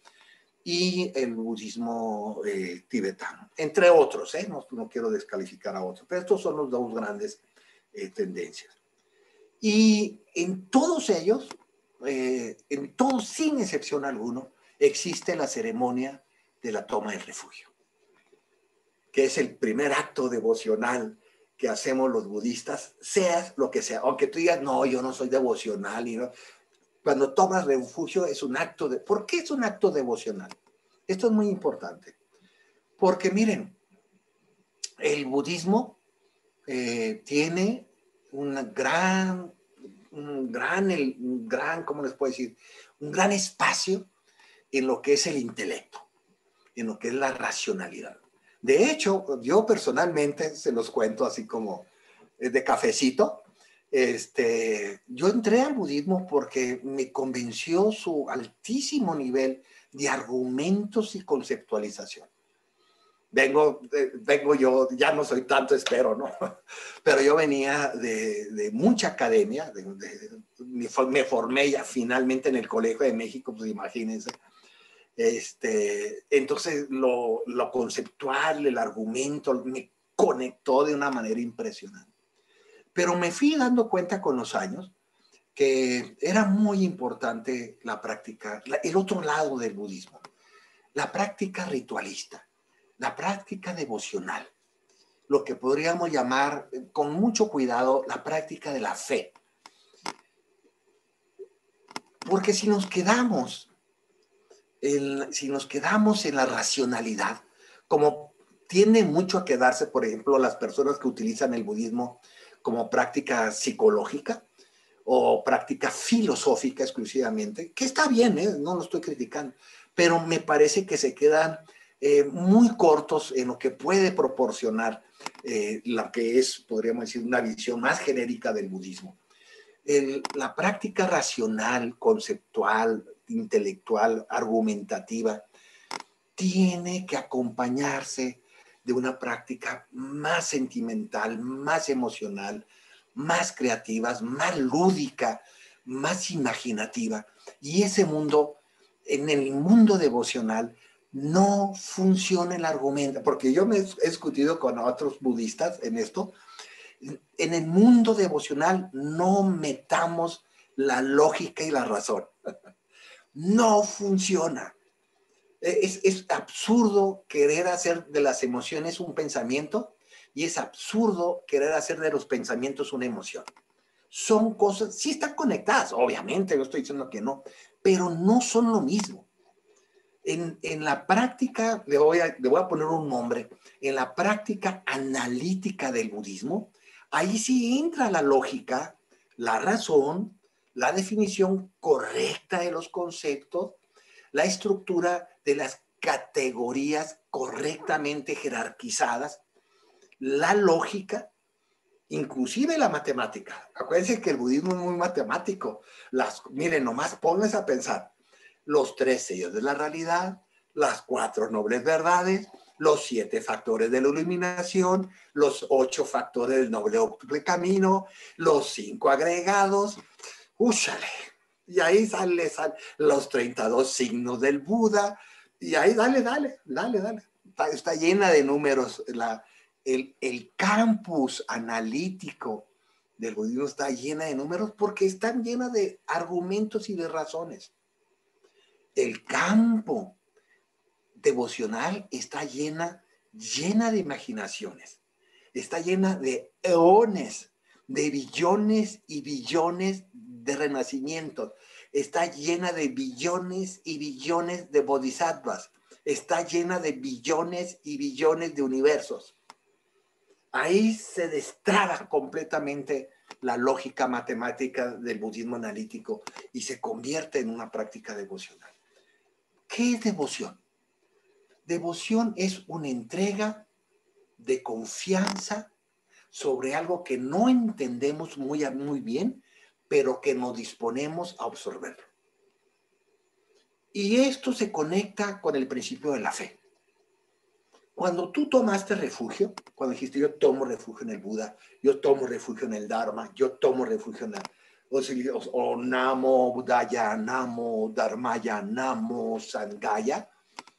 Speaker 1: y el budismo tibetano, entre otros, no quiero descalificar a otros, pero estos son los dos grandes tendencias. Y en todos ellos, sin excepción alguno, existe la ceremonia de la toma del refugio, que es el primer acto devocional que hacemos los budistas, seas lo que sea, aunque tú digas, no, yo no soy devocional, y no. Cuando tomas refugio es un acto de... ¿Por qué es un acto devocional? Esto es muy importante, porque miren, el budismo tiene un gran, ¿cómo les puedo decir? Un gran espacio en lo que es el intelecto, en lo que es la racionalidad. De hecho, yo personalmente, se los cuento así como de cafecito, yo entré al budismo porque me convenció su altísimo nivel de argumentos y conceptualización. Vengo yo, ya no soy tanto, espero, ¿no? Pero yo venía de mucha academia, me formé ya finalmente en el Colegio de México, pues imagínense. Entonces lo conceptual, el argumento, me conectó de una manera impresionante. Pero me fui dando cuenta con los años que era muy importante la práctica, el otro lado del budismo, la práctica ritualista, la práctica devocional, lo que podríamos llamar con mucho cuidado la práctica de la fe. Porque si nos quedamos en la racionalidad, como tiende mucho a quedarse, por ejemplo, las personas que utilizan el budismo como práctica psicológica, o práctica filosófica exclusivamente, que está bien, no lo estoy criticando, pero me parece que se quedan muy cortos en lo que puede proporcionar la que es, podríamos decir, una visión más genérica del budismo. La práctica racional, conceptual, intelectual, argumentativa, tiene que acompañarse de una práctica más sentimental, más emocional, más creativa, más lúdica, más imaginativa. Y ese mundo, en el mundo devocional, no funciona el argumento, porque yo me he discutido con otros budistas en esto. En el mundo devocional no metamos la lógica y la razón. No funciona. Es absurdo querer hacer de las emociones un pensamiento y es absurdo querer hacer de los pensamientos una emoción. Son cosas, sí están conectadas, obviamente, no estoy diciendo que no, pero no son lo mismo. En la práctica, le voy a poner un nombre, en la práctica analítica del budismo, ahí sí entra la lógica, la razón, la definición correcta de los conceptos, la estructura de las categorías correctamente jerarquizadas, la lógica, inclusive la matemática. Acuérdense que el budismo es muy matemático. Miren, nomás pónganse a pensar. Los 3 sellos de la realidad, las 4 nobles verdades, los 7 factores de la iluminación, los 8 factores del noble camino, los 5 agregados. ¡Úchale! Y ahí sale los 32 signos del Buda. Y ahí dale. Está llena de números. El campus analítico del budismo está llena de números porque están llenas de argumentos y de razones. El campo devocional está llena de imaginaciones. Está llena de eones, de billones y billones de renacimientos. Está llena de billones y billones de bodhisattvas. Está llena de billones y billones de universos. Ahí se destraba completamente la lógica matemática del budismo analítico y se convierte en una práctica devocional. ¿Qué es devoción? Devoción es una entrega de confianza sobre algo que no entendemos muy bien, pero que nos disponemos a absorberlo. Y esto se conecta con el principio de la fe. Cuando tú tomaste refugio, cuando dijiste yo tomo refugio en el Buda, yo tomo refugio en el Dharma, yo tomo refugio en la... O Namo Buddhaya, Namo Dharmaya, Namo Sangaya,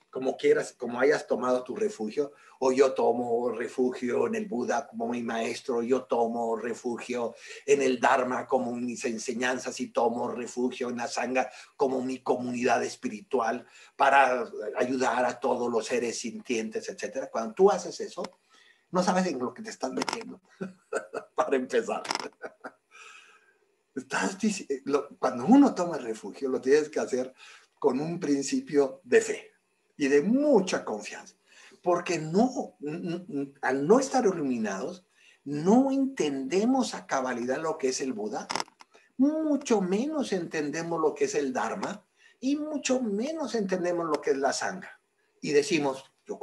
Speaker 1: como quieras, como hayas tomado tu refugio, o yo tomo refugio en el Buda como mi maestro, yo tomo refugio en el Dharma como mis enseñanzas y tomo refugio en la Sangha como mi comunidad espiritual para ayudar a todos los seres sintientes, etc. Cuando tú haces eso, no sabes en lo que te estás metiendo, para empezar. Cuando uno toma refugio, lo tienes que hacer con un principio de fe y de mucha confianza, porque al no estar iluminados, no entendemos a cabalidad lo que es el Buda, mucho menos entendemos lo que es el Dharma y mucho menos entendemos lo que es la Sangha. Y decimos, yo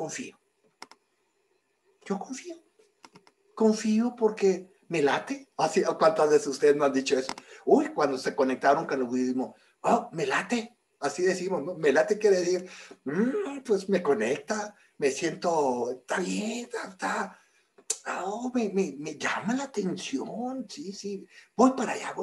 Speaker 1: confío porque me late. Así, ¿cuántas veces ustedes me han dicho eso? Uy, cuando se conectaron con el budismo, oh, me late. Así decimos, ¿no? Me late quiere decir, pues me conecta, me siento, está bien, oh, me llama la atención, sí, voy para allá.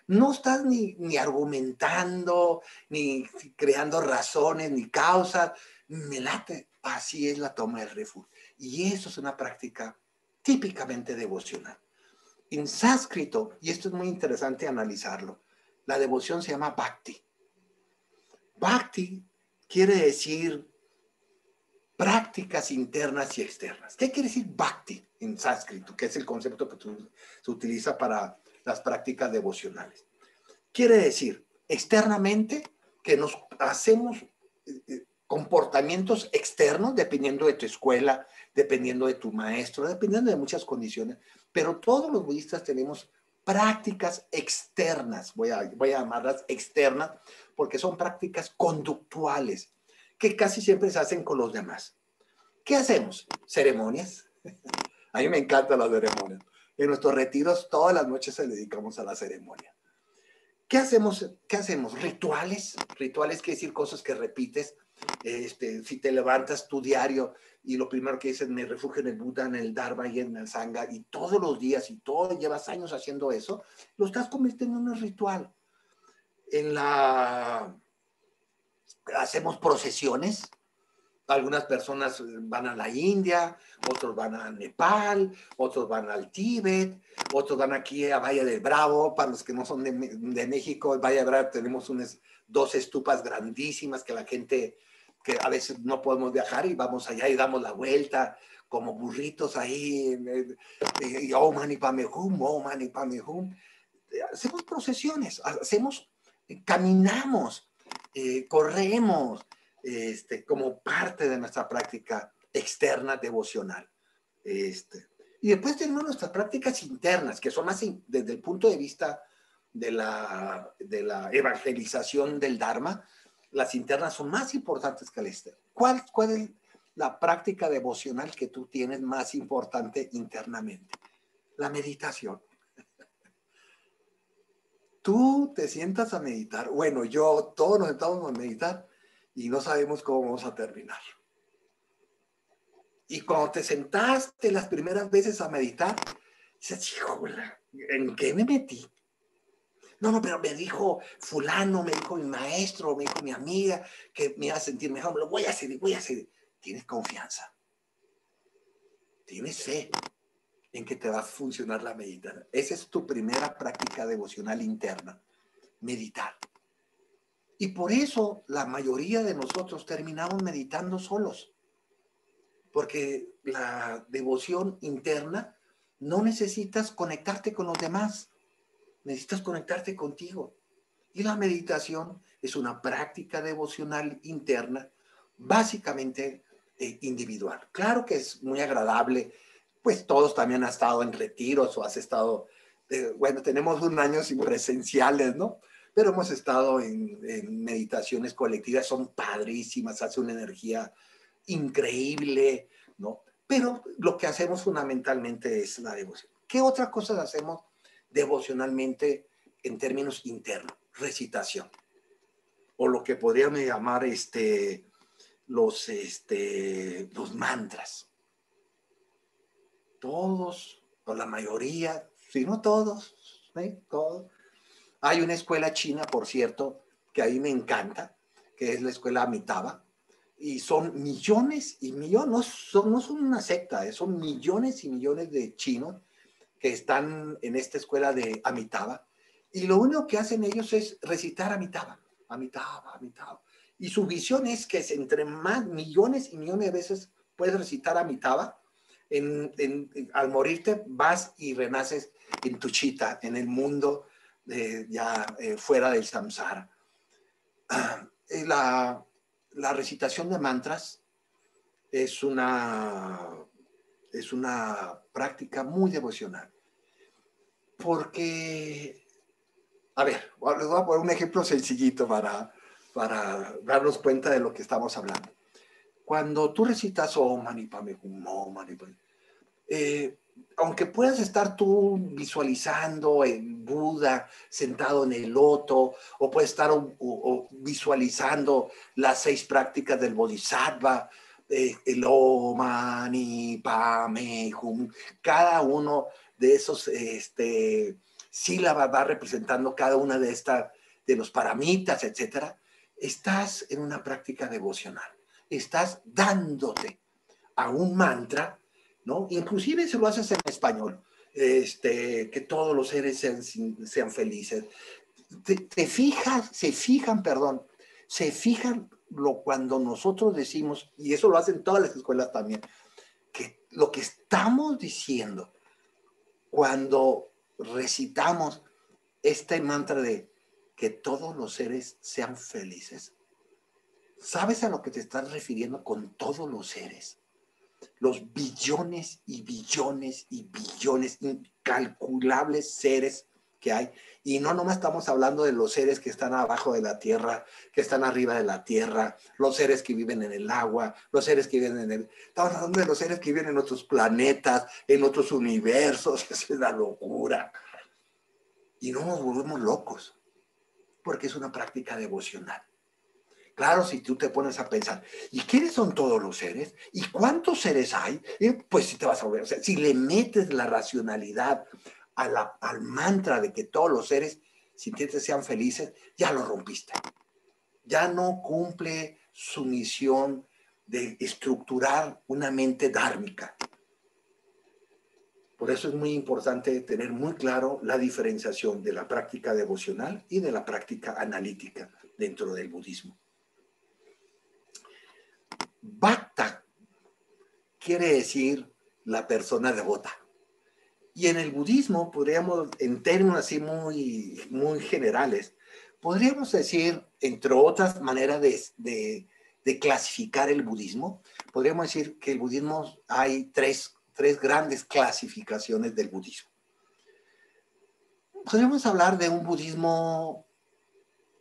Speaker 1: No estás ni argumentando, ni creando razones, ni causas, me late. Así es la toma del refugio. Y eso es una práctica típicamente devocional. En sánscrito, y esto es muy interesante analizarlo, la devoción se llama bhakti. Bhakti quiere decir prácticas internas y externas. ¿Qué quiere decir bhakti en sánscrito? Que es el concepto que se utiliza para las prácticas devocionales. Quiere decir, externamente, que nos hacemos comportamientos externos, dependiendo de tu escuela, dependiendo de tu maestro, dependiendo de muchas condiciones, pero todos los budistas tenemos prácticas externas, voy a llamarlas externas, porque son prácticas conductuales que casi siempre se hacen con los demás. ¿Qué hacemos? Ceremonias. A mí me encantan las ceremonias. En nuestros retiros todas las noches se dedicamos a la ceremonia. ¿Qué hacemos? ¿Qué hacemos? Rituales. Rituales quiere decir cosas que repites. Si te levantas tu diario y lo primero que dices, me refugio en el Buda, en el Dharma y en el Sangha, y todos los días, y todo, llevas años haciendo eso, lo estás convirtiendo en un ritual. Hacemos procesiones. Algunas personas van a la India, otros van a Nepal, otros van al Tíbet, otros van aquí a Valle del Bravo. Para los que no son de México, en Valle del Bravo tenemos dos estupas grandísimas que la gente, que a veces no podemos viajar y vamos allá y damos la vuelta como burritos ahí. Y oh, mani pame hum, oh, mani pame hum. Hacemos procesiones, caminamos, corremos, como parte de nuestra práctica externa devocional. Y después tenemos nuestras prácticas internas, que son más desde el punto de vista de la evangelización del Dharma. Las internas son más importantes que el externo. ¿Cuál es la práctica devocional que tú tienes más importante internamente? La meditación. Tú te sientas a meditar. Bueno, todos nos sentamos a meditar y no sabemos cómo vamos a terminar. Y cuando te sentaste las primeras veces a meditar, dices, híjole, ¿en qué me metí? No, pero me dijo fulano, me dijo mi maestro, me dijo mi amiga que me iba a sentir mejor. Lo voy a hacer, voy a hacer. Tienes confianza. Tienes fe en que te va a funcionar la meditación. Esa es tu primera práctica devocional interna, meditar. Y por eso la mayoría de nosotros terminamos meditando solos, porque la devoción interna no necesitas conectarte con los demás, necesitas conectarte contigo. Y la meditación es una práctica devocional interna, básicamente individual. Claro que es muy agradable, pues todos también han estado en retiros o has estado, bueno, tenemos un año sin presenciales, ¿no? Pero hemos estado en meditaciones colectivas, son padrísimas, hace una energía increíble, ¿no? Pero lo que hacemos fundamentalmente es la devoción. ¿Qué otras cosas hacemos devocionalmente en términos internos? Recitación, o lo que podríamos llamar los mantras. Todos, o la mayoría, si no todos, todos. Hay una escuela china, por cierto, que a mí me encanta, que es la escuela Amitabha, y son millones y millones, no son una secta, son millones y millones de chinos que están en esta escuela de Amitabha, y lo único que hacen ellos es recitar Amitabha, Amitabha, Amitabha. Y su visión es que entre más millones y millones de veces puedes recitar Amitabha, al morirte vas y renaces en tu chita, en el mundo fuera del samsara. La recitación de mantras es una práctica muy devocional. Porque, a ver, les voy a poner un ejemplo sencillito para darnos cuenta de lo que estamos hablando. Cuando tú recitas Om Mani Padme Hum, Om Mani Padme, aunque puedas estar tú visualizando en Buda sentado en el loto, o puedes estar visualizando las 6 prácticas del Bodhisattva, el Om Mani Padme Hum, cada uno de esos sílabas va representando cada una de los paramitas, etcétera. Estás en una práctica devocional, estás dándote a un mantra, ¿no? Inclusive si lo haces en español, que todos los seres sean felices. Se fijan cuando nosotros decimos, y eso lo hacen todas las escuelas también, que lo que estamos diciendo cuando recitamos este mantra de que todos los seres sean felices. ¿Sabes a lo que te estás refiriendo con todos los seres? Los billones y billones y billones, incalculables seres que hay. Y no nomás estamos hablando de los seres que están abajo de la tierra, que están arriba de la tierra, los seres que viven en el agua, los seres que viven en el... Estamos hablando de los seres que viven en otros planetas, en otros universos. Es una locura. Y no nos volvemos locos, porque es una práctica devocional. Claro, si tú te pones a pensar, ¿y quiénes son todos los seres? ¿Y cuántos seres hay? Pues si te vas a volver, o sea, si le metes la racionalidad al mantra de que todos los seres sintientes sean felices, ya lo rompiste. Ya no cumple su misión de estructurar una mente dármica. Por eso es muy importante tener muy claro la diferenciación de la práctica devocional y de la práctica analítica dentro del budismo. Bhakta quiere decir la persona devota. Y en el budismo, podríamos, en términos así muy generales, podríamos decir, entre otras maneras de clasificar el budismo, podríamos decir que el budismo hay tres grandes clasificaciones del budismo. Podríamos hablar de un budismo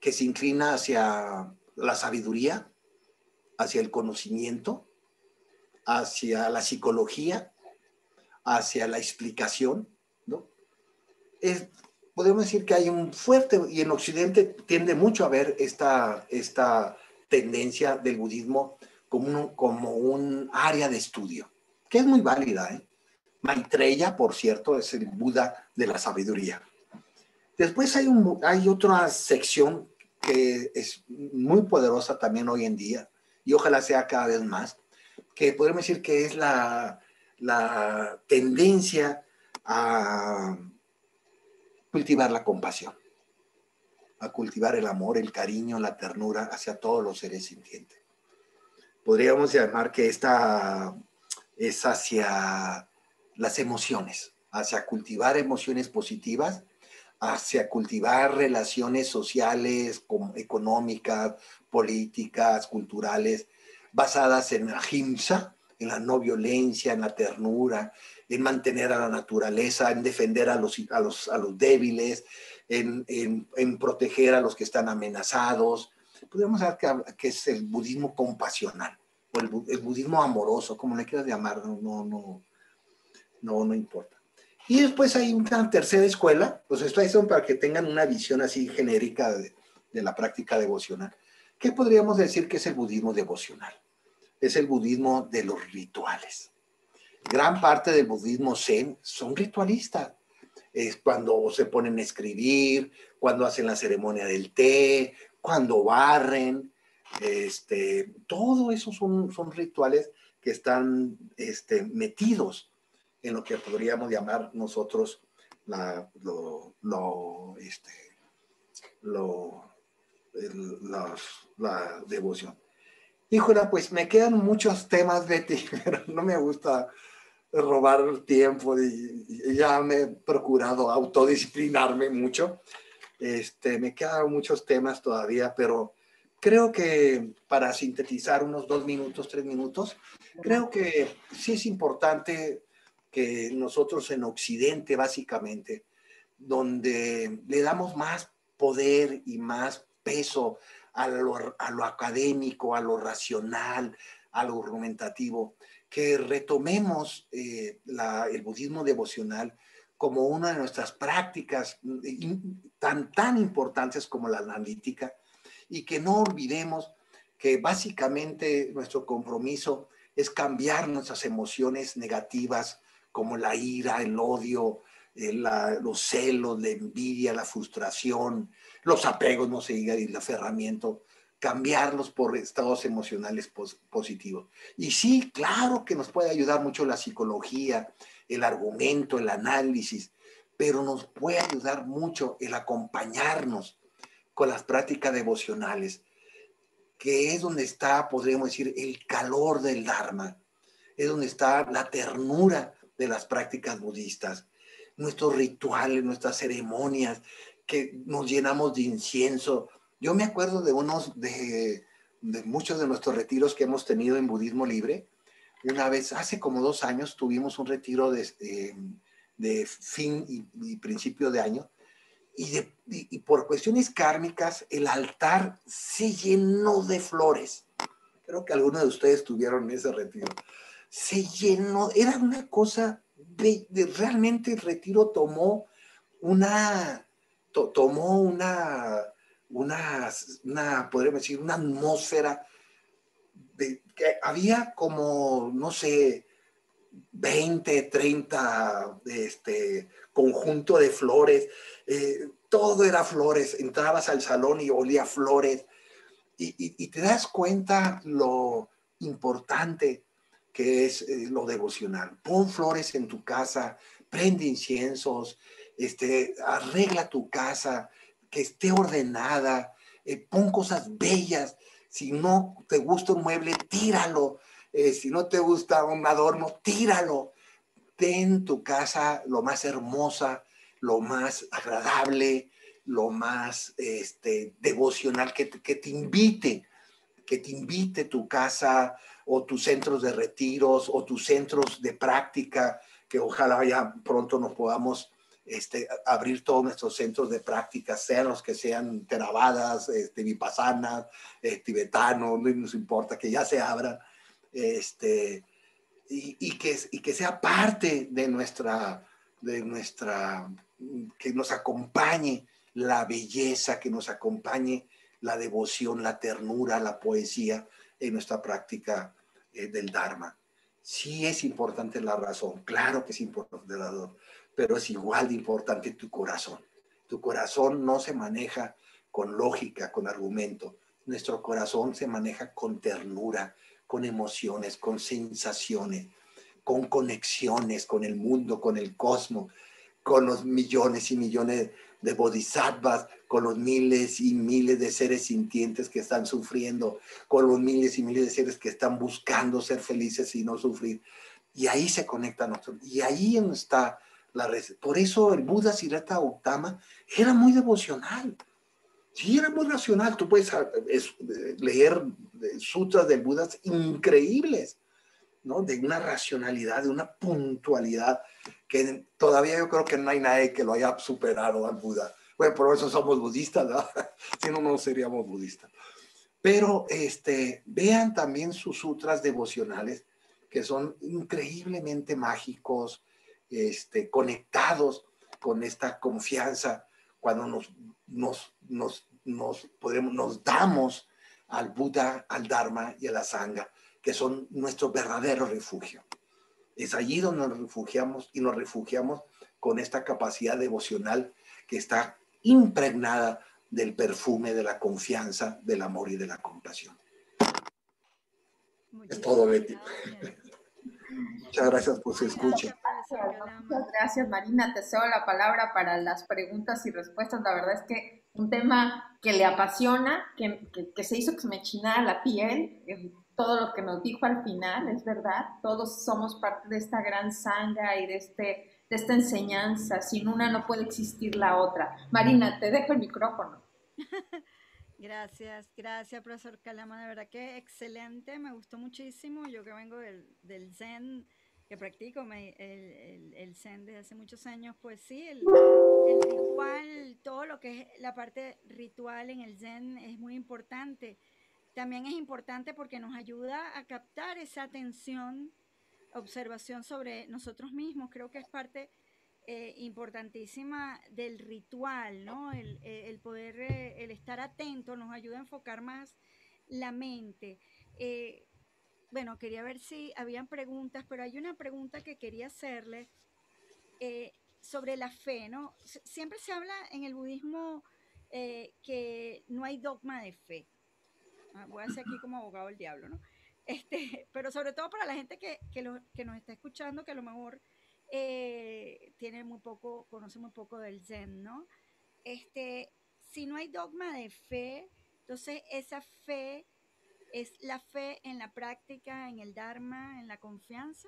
Speaker 1: que se inclina hacia la sabiduría, hacia el conocimiento, hacia la psicología, hacia la explicación, ¿no? Podemos decir que hay un fuerte, y en Occidente tiende mucho a ver esta tendencia del budismo como un área de estudio, que es muy válida, ¿eh? Maitreya, por cierto, es el Buda de la sabiduría. Después hay otra sección que es muy poderosa también hoy en día, y ojalá sea cada vez más, que podemos decir que es la tendencia a cultivar la compasión, a cultivar el amor, el cariño, la ternura hacia todos los seres sintientes. Podríamos llamar que esta es hacia las emociones, hacia cultivar emociones positivas, hacia cultivar relaciones sociales, económicas, políticas, culturales, basadas en la ahimsa, en la no violencia, en la ternura, en mantener a la naturaleza, en defender a los débiles, en proteger a los que están amenazados. Podríamos ver que es el budismo compasional, o el budismo amoroso, como le quieras llamar, no importa. Y después hay una tercera escuela, pues esto son para que tengan una visión así genérica de la práctica devocional. ¿Qué podríamos decir que es el budismo devocional? Es el budismo de los rituales. Gran parte del budismo zen son ritualistas. Es cuando se ponen a escribir, cuando hacen la ceremonia del té, cuando barren, todo eso son rituales que están metidos en lo que podríamos llamar nosotros la devoción. Híjole, pues me quedan muchos temas, Betty, pero no me gusta robar tiempo y ya me he procurado autodisciplinarme mucho. Me quedan muchos temas todavía, pero creo que para sintetizar unos 2 minutos, 3 minutos, creo que sí es importante que nosotros en Occidente, básicamente, donde le damos más poder y más peso a lo académico, a lo racional, a lo argumentativo, que retomemos el budismo devocional como una de nuestras prácticas tan importantes como la analítica, y que no olvidemos que básicamente nuestro compromiso es cambiar nuestras emociones negativas como la ira, el odio, los celos, la envidia, la frustración, los apegos, no se diga, y el aferramiento, cambiarlos por estados emocionales positivos. Y sí, claro que nos puede ayudar mucho la psicología, el argumento, el análisis, pero nos puede ayudar mucho el acompañarnos con las prácticas devocionales, que es donde está, podríamos decir, el calor del Dharma, es donde está la ternura de las prácticas budistas, nuestros rituales, nuestras ceremonias, que nos llenamos de incienso. Yo me acuerdo de muchos de nuestros retiros que hemos tenido en Budismo Libre. Una vez, hace como 2 años, tuvimos un retiro de fin y principio de año, y por cuestiones kármicas, el altar se llenó de flores. Creo que algunos de ustedes tuvieron ese retiro. Se llenó, era una cosa, realmente el retiro tomó una, podríamos decir, una atmósfera que había como, no sé, 20, 30 conjunto de flores, todo era flores, entrabas al salón y olía flores, y te das cuenta lo importante que es lo devocional. Pon flores en tu casa, prende inciensos, arregla tu casa, que esté ordenada, pon cosas bellas. Si no te gusta un mueble, tíralo. Si no te gusta un adorno, tíralo. Ten tu casa lo más hermosa, lo más agradable, lo más devocional, que te invite tu casa o tus centros de retiros o tus centros de práctica, que ojalá ya pronto nos podamos abrir todos nuestros centros de práctica, sean los que sean Theravadas, Vipassanas, tibetanos, no nos importa, que ya se abran, y que sea parte de nuestra, que nos acompañe la belleza, que nos acompañe la devoción, la ternura, la poesía en nuestra práctica del Dharma. Sí es importante la razón, claro que es importante la razón, pero es igual de importante tu corazón. Tu corazón no se maneja con lógica, con argumento. Nuestro corazón se maneja con ternura, con emociones, con sensaciones, con conexiones con el mundo, con el cosmos, con los millones y millones de bodhisattvas, con los miles y miles de seres sintientes que están sufriendo, con los miles y miles de seres que están buscando ser felices y no sufrir. Y ahí se conecta nosotros. Y ahí está la red. Por eso el Buda Siddhartha Gautama era muy devocional. Sí, era muy racional. Tú puedes leer sutras del Buda increíbles, ¿no? De una racionalidad, de una puntualidad que todavía yo creo que no hay nadie que lo haya superado al Buda. Bueno, por eso somos budistas, ¿no? Si no, no seríamos budistas. Pero vean también sus sutras devocionales, que son increíblemente mágicos, conectados con esta confianza cuando nos damos al Buda, al Dharma y a la Sangha, que son nuestro verdadero refugio. Es allí donde nos refugiamos, y nos refugiamos con esta capacidad devocional que está impregnada del perfume de la confianza, del amor y de la compasión. Es todo, Betty. Muchas gracias por su escucha.
Speaker 2: Muchas gracias, Marina. Te cedo la palabra para las preguntas y respuestas. La verdad es que un tema que le apasiona, que se hizo que se me chinara la piel, todo lo que nos dijo al final, es verdad. Todos somos parte de esta gran sangha y de esta enseñanza. Sin una no puede existir la otra. Marina, te dejo el micrófono.
Speaker 3: Gracias, profesor Calama, de verdad que excelente, me gustó muchísimo. Yo que vengo del Zen, que practico el Zen desde hace muchos años, pues sí, el ritual, todo lo que es la parte ritual en el Zen es muy importante. También es importante porque nos ayuda a captar esa atención, observación sobre nosotros mismos. Creo que es parte importantísima del ritual, ¿no? El poder, el estar atento nos ayuda a enfocar más la mente. Bueno, quería ver si habían preguntas, pero hay una pregunta que quería hacerle sobre la fe, ¿no? Siempre se habla en el budismo que no hay dogma de fe. Voy a ser aquí como abogado del diablo, ¿no? Pero sobre todo para la gente que nos está escuchando, que a lo mejor tiene muy poco, conoce muy poco del Zen, ¿no? Si no hay dogma de fe, entonces esa fe es la fe en la práctica, en el Dharma, en la confianza.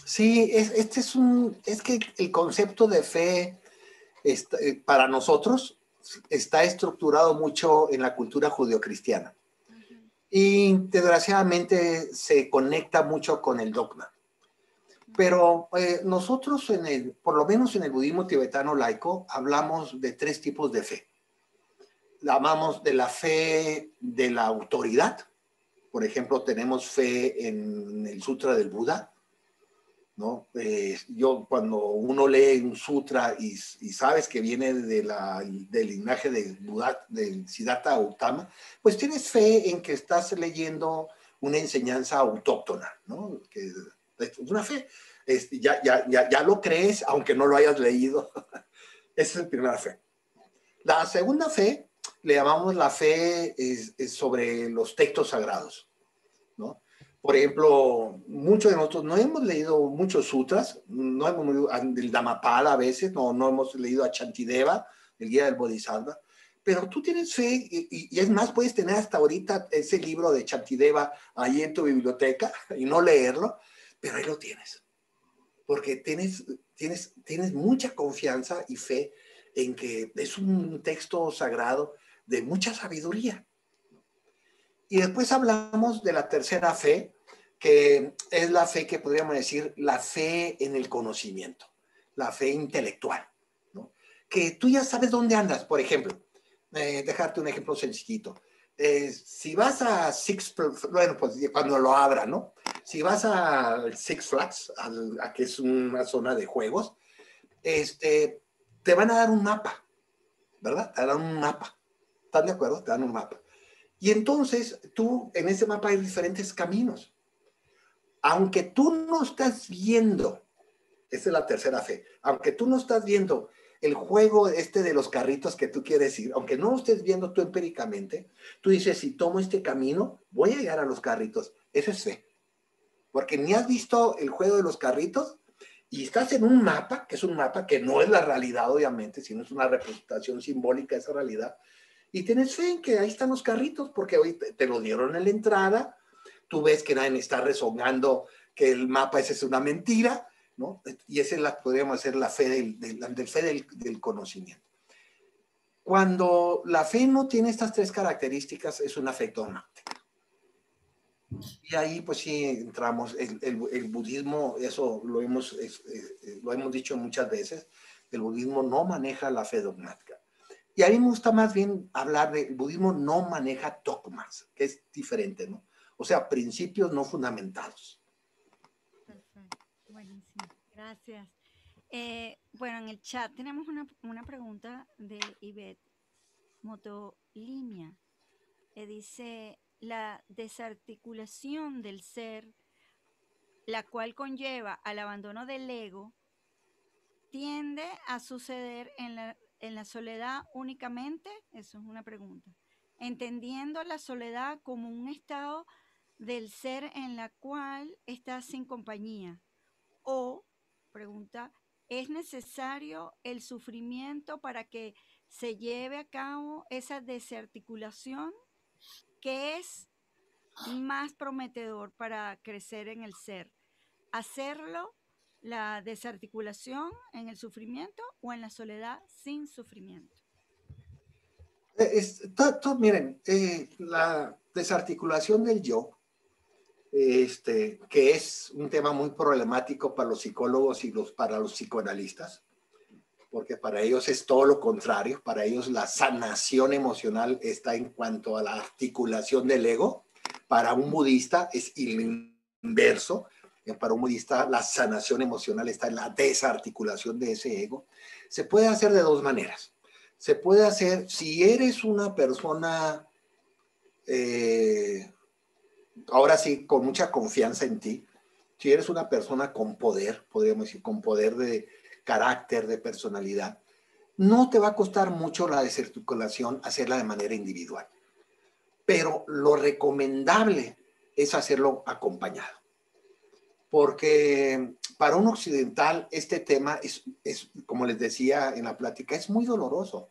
Speaker 1: Sí, es que el concepto de fe para nosotros está estructurado mucho en la cultura judeocristiana. Y desgraciadamente se conecta mucho con el dogma. Pero nosotros, por lo menos en el budismo tibetano laico, hablamos de 3 tipos de fe. Llamamos de la fe de la autoridad. Por ejemplo, tenemos fe en el Sutra del Buda, ¿no? Cuando uno lee un sutra y sabes que viene del linaje de Buda, del Siddhartha Gautama, pues tienes fe en que estás leyendo una enseñanza autóctona, ¿no? Que es una fe. Ya lo crees, aunque no lo hayas leído. Esa es la primera fe. La segunda fe le llamamos la fe es sobre los textos sagrados, ¿no? Por ejemplo, muchos de nosotros no hemos leído muchos sutras, no hemos leído el Dhammapada a veces, no hemos leído a Shantideva, el guía del Bodhisattva, pero tú tienes fe y es más, puedes tener hasta ahorita ese libro de Shantideva ahí en tu biblioteca y no leerlo, pero ahí lo tienes, porque tienes mucha confianza y fe en que es un texto sagrado de mucha sabiduría. Y después hablamos de la tercera fe, que es la fe que podríamos decir la fe en el conocimiento, la fe intelectual, ¿no? Que tú ya sabes dónde andas. Por ejemplo, dejarte un ejemplo sencillito. Si vas a bueno, pues cuando lo abra, ¿no? Si vas a Six Flags, a que es una zona de juegos, te van a dar un mapa, ¿verdad? Te dan un mapa. ¿Están de acuerdo? Te dan un mapa. Y entonces tú, en ese mapa hay diferentes caminos. Aunque tú no estás viendo, esa es la tercera fe, aunque tú no estás viendo el juego de los carritos que tú quieres ir, aunque no lo estés viendo tú empíricamente, tú dices, si tomo este camino, voy a llegar a los carritos. Eso es fe. Porque ni has visto el juego de los carritos y estás en un mapa, que es un mapa que no es la realidad, obviamente, sino es una representación simbólica de esa realidad. Y tienes fe en que ahí están los carritos, porque hoy te lo dieron en la entrada, tú ves que nadie está rezongando que el mapa ese es una mentira, ¿no? Y esa es podríamos hacer la fe del conocimiento. Cuando la fe no tiene estas 3 características, es una fe dogmática. Y ahí pues sí entramos, el budismo, eso lo hemos dicho muchas veces, el budismo no maneja la fe dogmática. Y a mí me gusta más bien hablar de el budismo no maneja dogmas, que es diferente, ¿no? O sea, principios no fundamentados.
Speaker 3: Perfecto, buenísimo, gracias. Bueno, en el chat tenemos una pregunta de Ivette Motolinia. Dice, la desarticulación del ser, la cual conlleva al abandono del ego, tiende a suceder en la soledad únicamente. Eso es una pregunta. Entendiendo la soledad como un estado del ser en la cual está sin compañía. O, pregunta, ¿es necesario el sufrimiento para que se lleve a cabo esa desarticulación? ¿Qué es más prometedor para crecer en el ser? ¿Hacerlo, la desarticulación en el sufrimiento o en la soledad sin sufrimiento?
Speaker 1: Miren, la desarticulación del yo, que es un tema muy problemático para los psicólogos y para los psicoanalistas, porque para ellos es todo lo contrario. Para ellos la sanación emocional está en cuanto a la articulación del ego. Para un budista es el inverso. Para un budista la sanación emocional está en la desarticulación de ese ego. Se puede hacer de 2 maneras. Se puede hacer, si eres una persona, ahora sí, con mucha confianza en ti, si eres una persona con poder, podríamos decir, con poder de carácter, de personalidad, no te va a costar mucho la desarticulación hacerla de manera individual. Pero lo recomendable es hacerlo acompañado. Porque para un occidental este tema es, como les decía en la plática, es muy doloroso.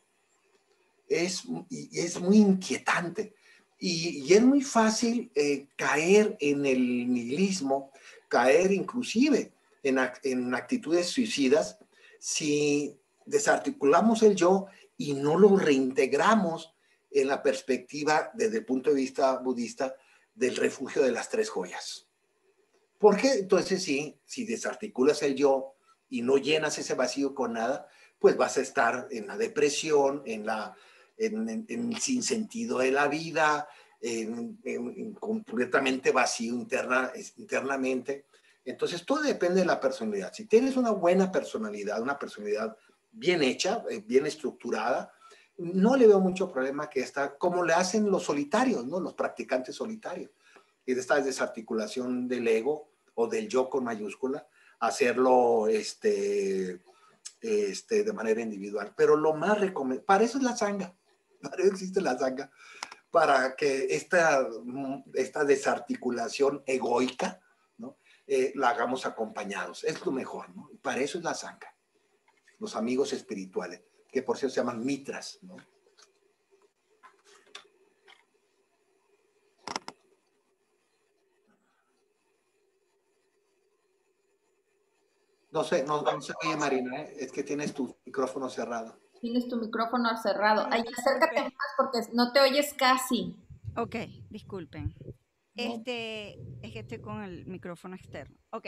Speaker 1: Es muy inquietante. Y es muy fácil caer en el nihilismo, caer inclusive en actitudes suicidas si desarticulamos el yo y no lo reintegramos en la perspectiva desde el punto de vista budista del refugio de las 3 joyas. Porque entonces sí, si desarticulas el yo y no llenas ese vacío con nada, pues vas a estar en la depresión, en el sinsentido de la vida, completamente vacío internamente. Entonces todo depende de la personalidad. Si tienes una buena personalidad, una personalidad bien hecha, bien estructurada, no le veo mucho problema que está, como le hacen los solitarios, ¿no? Los practicantes solitarios. Y de esta desarticulación del ego o del yo con mayúscula, hacerlo de manera individual. Pero lo más recomendable, para eso es la sangha, para eso existe la sangha, para que esta desarticulación egoica, ¿no? La hagamos acompañados. Es lo mejor, ¿no? Para eso es la sangha. Los amigos espirituales, que por cierto se llaman mitras, ¿no? No sé, no se oye, Marina, ¿eh? Es que tienes tu micrófono cerrado.
Speaker 2: Tienes tu micrófono cerrado.
Speaker 3: Ay,
Speaker 2: Ay, acércate más porque no te oyes casi.
Speaker 3: Ok, disculpen.
Speaker 2: No.
Speaker 3: Es que estoy con el micrófono externo. Ok.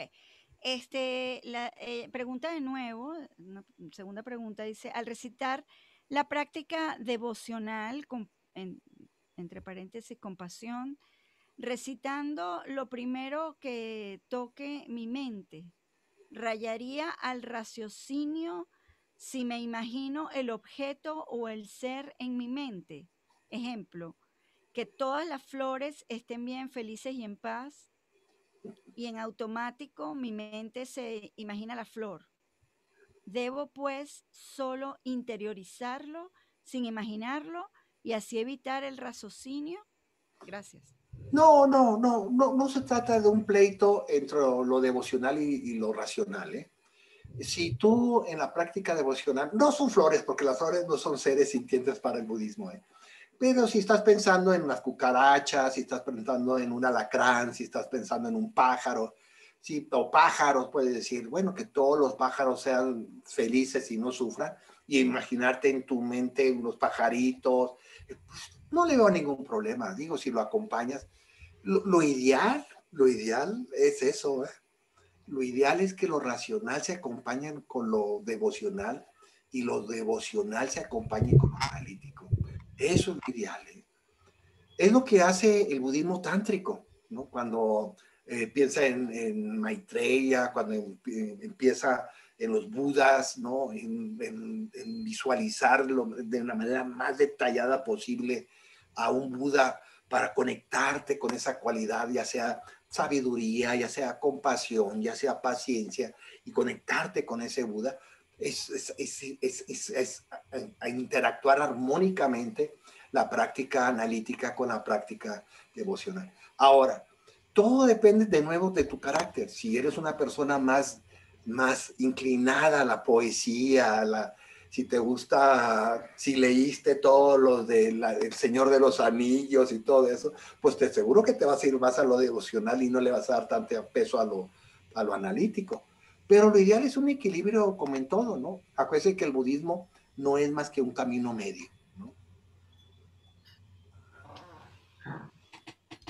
Speaker 3: La pregunta de nuevo, una segunda pregunta, dice, al recitar la práctica devocional, entre paréntesis, compasión, recitando lo primero que toque mi mente, rayaría al raciocinio si me imagino el objeto o el ser en mi mente. Ejemplo, que todas las flores estén bien, felices y en paz, y en automático mi mente se imagina la flor. Debo pues solo interiorizarlo sin imaginarlo y así evitar el raciocinio. Gracias.
Speaker 1: No se trata de un pleito entre lo devocional y lo racional, ¿eh? Si tú en la práctica devocional, no son flores, porque las flores no son seres sintientes para el budismo, ¿eh? Pero si estás pensando en las cucarachas, si estás pensando en un alacrán, si estás pensando en un pájaro, si, o pájaros, puedes decir, bueno, que todos los pájaros sean felices y no sufran, y imaginarte en tu mente unos pajaritos, pues, no le veo ningún problema. Digo, si lo acompañas, lo ideal es eso, ¿eh? Lo ideal es que lo racional se acompañe con lo devocional y lo devocional se acompañe con lo analítico. Eso es lo ideal, ¿eh? Es lo que hace el budismo tántrico, ¿no? Cuando piensa en Maitreya, cuando empieza en los Budas, ¿no? En visualizarlo de una manera más detallada posible a un Buda para conectarte con esa cualidad, ya sea sabiduría, ya sea compasión, ya sea paciencia, y conectarte con ese Buda, es a interactuar armónicamente la práctica analítica con la práctica devocional. Ahora, todo depende de nuevo de tu carácter. Si eres una persona más inclinada a la poesía, si te gusta, si leíste todos los del Señor de los Anillos y todo eso, pues te aseguro que te vas a ir más a lo devocional y no le vas a dar tanto peso a lo analítico. Pero lo ideal es un equilibrio como en todo, ¿no? Acuérdense que el budismo no es más que un camino medio, ¿no?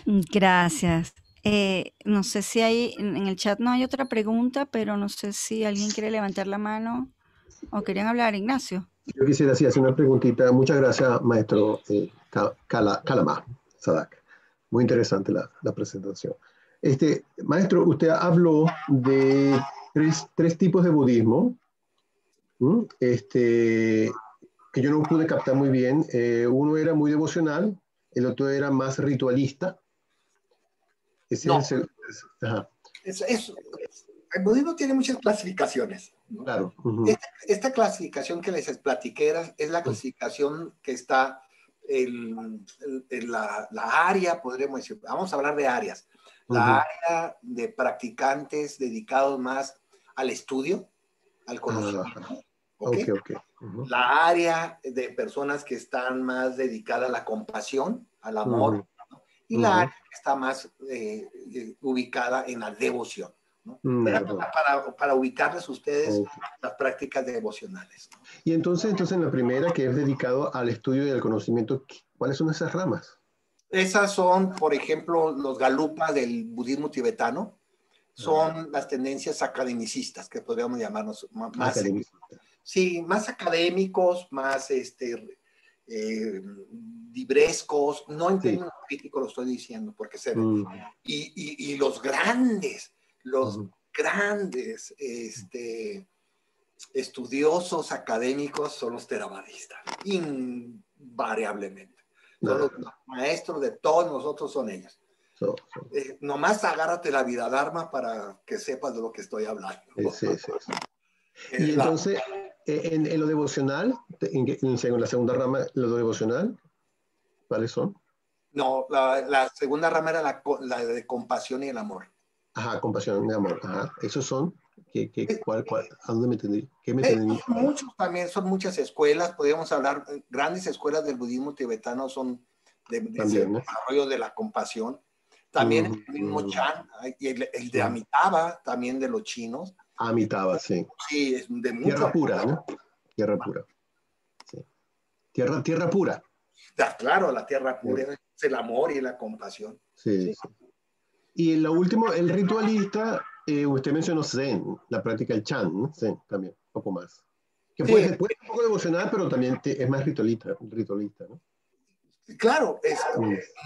Speaker 3: Gracias. No sé si hay, en el chat no hay otra pregunta, pero no sé si alguien quiere levantar la mano o querían hablar, Ignacio.
Speaker 4: Yo quisiera hacer una preguntita. Muchas gracias, maestro Kalama Sadak. Muy interesante la presentación. Maestro, usted habló de tres tipos de budismo, que yo no pude captar muy bien. Uno era muy devocional, el otro era más ritualista. Ese
Speaker 1: No.
Speaker 4: es ajá.
Speaker 1: El budismo tiene muchas clasificaciones, ¿no?
Speaker 4: Claro.
Speaker 1: Esta clasificación que les platiqué es la clasificación que está en la área, podríamos decir, vamos a hablar de áreas, la área de practicantes dedicados más al estudio, al conocimiento, ¿okay? La área de personas que están más dedicadas a la compasión, al amor, ¿no? Y la área que está más ubicada en la devoción, ¿no? Para ubicarles ustedes las prácticas devocionales, ¿no?
Speaker 4: Y entonces en la primera, que es dedicado al estudio y al conocimiento, ¿cuáles son esas ramas?
Speaker 1: Esas son, por ejemplo, los galupas del budismo tibetano, son las tendencias academicistas, que podríamos llamarnos más, sí, más académicos, más librescos, no en términos críticos lo estoy diciendo, porque se ve. Y los grandes estudiosos académicos son los theravadistas, invariablemente. Son los maestros de todos nosotros, son ellos. Nomás agárrate la vida dharma para que sepas de lo que estoy hablando.
Speaker 4: Sí. Y entonces, en lo devocional, en la segunda rama, lo devocional, ¿cuáles son?
Speaker 1: No, la segunda rama era la de compasión y el amor.
Speaker 4: Ajá, compasión y amor. Ajá. ¿Esos son? ¿Cuál? ¿A dónde me entendí? ¿Qué me entendí?
Speaker 1: Muchos también, son muchas escuelas. Podríamos hablar, grandes escuelas del budismo tibetano son de desarrollo de la compasión. También el mismo Chan, y el de Amitabha, también de los chinos.
Speaker 4: Amitabha, sí.
Speaker 1: Sí, es de mucho.
Speaker 4: Tierra pura, ¿no? Tierra pura. Sí. Tierra pura.
Speaker 1: Claro, la tierra pura es el amor y la compasión.
Speaker 4: Sí. Y en lo último, el ritualista, usted mencionó Zen, la práctica del Chan, ¿no? Zen también, un poco más. Que puede ser un poco devocional, pero también es más ritualista, ¿no?
Speaker 1: Claro,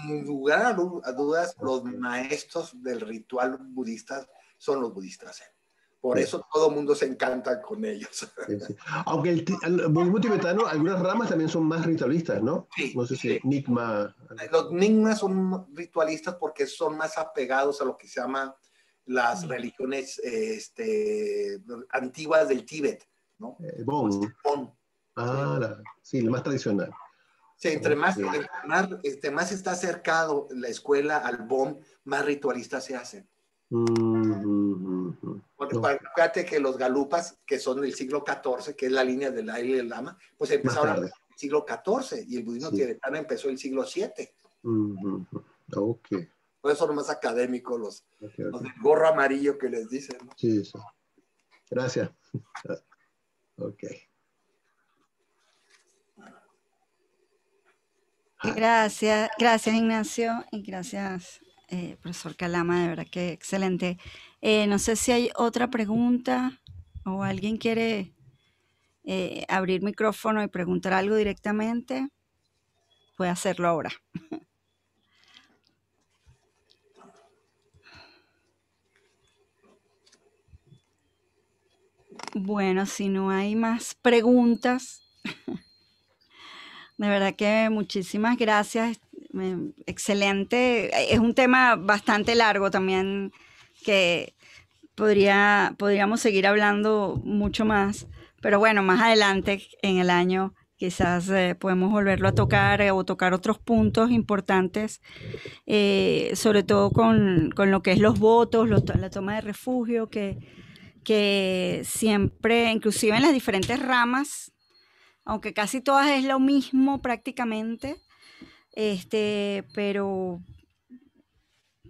Speaker 1: sin lugar a dudas, los maestros del ritual budista son los budistas Zen. Por eso todo el mundo se encanta con ellos.
Speaker 4: Sí. Aunque el budismo tibetano, algunas ramas también son más ritualistas, ¿no?
Speaker 1: Sí,
Speaker 4: no sé si Nyingma.
Speaker 1: Los Nyingmas son ritualistas porque son más apegados a lo que se llama las religiones antiguas del Tíbet, ¿no?
Speaker 4: Bon. Sí, el más tradicional.
Speaker 1: Sí, entre más está acercado la escuela al Bon, más ritualistas se hacen. Porque fíjate que los galupas, que son del siglo XIV, que es la línea del Dalai Lama, pues empezaron en el siglo XIV y el budismo tibetano empezó en el siglo VII. Por eso son más académicos los del gorro amarillo que les dicen, ¿no?
Speaker 4: Sí. Gracias.
Speaker 3: Gracias Ignacio y gracias profesor Kalama, de verdad que excelente. No sé si hay otra pregunta o alguien quiere abrir micrófono y preguntar algo directamente, puede hacerlo ahora. Bueno, si no hay más preguntas, de verdad que muchísimas gracias. Excelente. Es un tema bastante largo también que podríamos seguir hablando mucho más, pero bueno, más adelante en el año quizás podemos volverlo a tocar o tocar otros puntos importantes, sobre todo con lo que es los votos, la toma de refugio, que siempre, inclusive en las diferentes ramas, aunque casi todas es lo mismo prácticamente, pero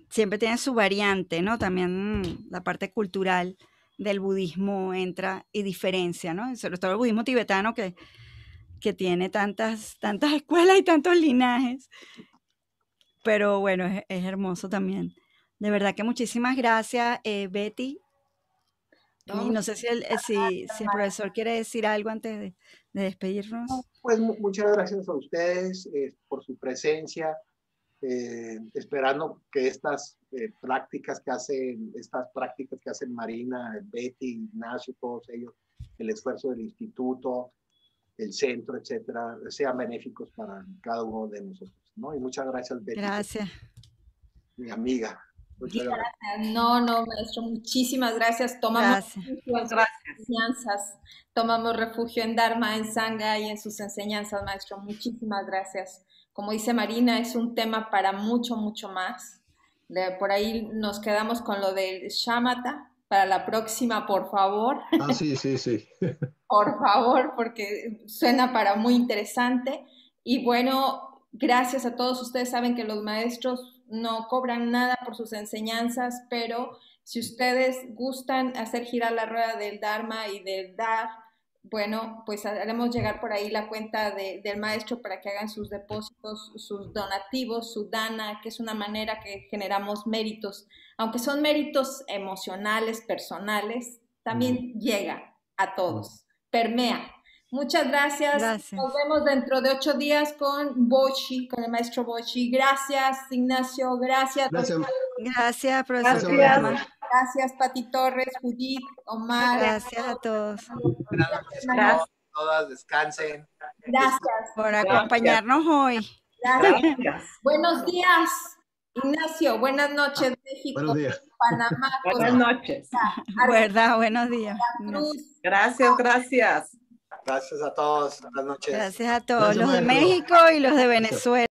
Speaker 3: siempre tiene su variante, ¿no? También la parte cultural del budismo entra y diferencia, ¿no? Sobre todo el budismo tibetano que tiene tantas escuelas y tantos linajes. Pero bueno, es hermoso también. De verdad que muchísimas gracias, Betty. Y no sé si el profesor quiere decir algo antes de despedirnos.
Speaker 1: Pues muchas gracias a ustedes por su presencia, esperando que estas prácticas que hacen Marina, Betty, Ignacio, todos ellos, el esfuerzo del instituto, el centro, etcétera, sean benéficos para cada uno de nosotros, ¿no? Y muchas gracias, Betty.
Speaker 3: Gracias.
Speaker 1: Mi amiga.
Speaker 2: Muchas gracias. No, maestro, muchísimas gracias. Tomamos refugio en sus enseñanzas, tomamos refugio en Dharma, en Sangha y en sus enseñanzas, maestro. Muchísimas gracias. Como dice Marina, es un tema para mucho, mucho más. Por ahí nos quedamos con lo del shamatha. Para la próxima, por favor.
Speaker 4: Sí.
Speaker 2: Por favor, porque suena para muy interesante. Y bueno, gracias a todos. Ustedes saben que los maestros no cobran nada por sus enseñanzas, pero si ustedes gustan hacer girar la rueda del Dharma y del Dar, bueno, pues haremos llegar por ahí la cuenta del maestro para que hagan sus depósitos, sus donativos, su dana, que es una manera que generamos méritos. Aunque son méritos emocionales, personales, también llega a todos, permea. Muchas gracias. Nos vemos dentro de 8 días con Bochi, con el maestro Bochi. Gracias, Ignacio. Gracias.
Speaker 3: Gracias, profesor.
Speaker 2: Gracias, Pati Torres, Judith, Omar.
Speaker 3: Gracias a todos.
Speaker 1: Gracias. Todas descansen.
Speaker 2: Gracias
Speaker 3: por acompañarnos hoy.
Speaker 2: Gracias. Buenos días, Ignacio. Buenas noches, México.
Speaker 4: Buenos días.
Speaker 2: Panamá.
Speaker 5: Buenas noches.
Speaker 3: ¿Verdad? Buenos días.
Speaker 5: Gracias, gracias.
Speaker 1: Gracias a todos. Buenas noches.
Speaker 3: Gracias a todos,
Speaker 4: Gracias,
Speaker 3: los de
Speaker 4: maestro.
Speaker 3: México y los de Venezuela.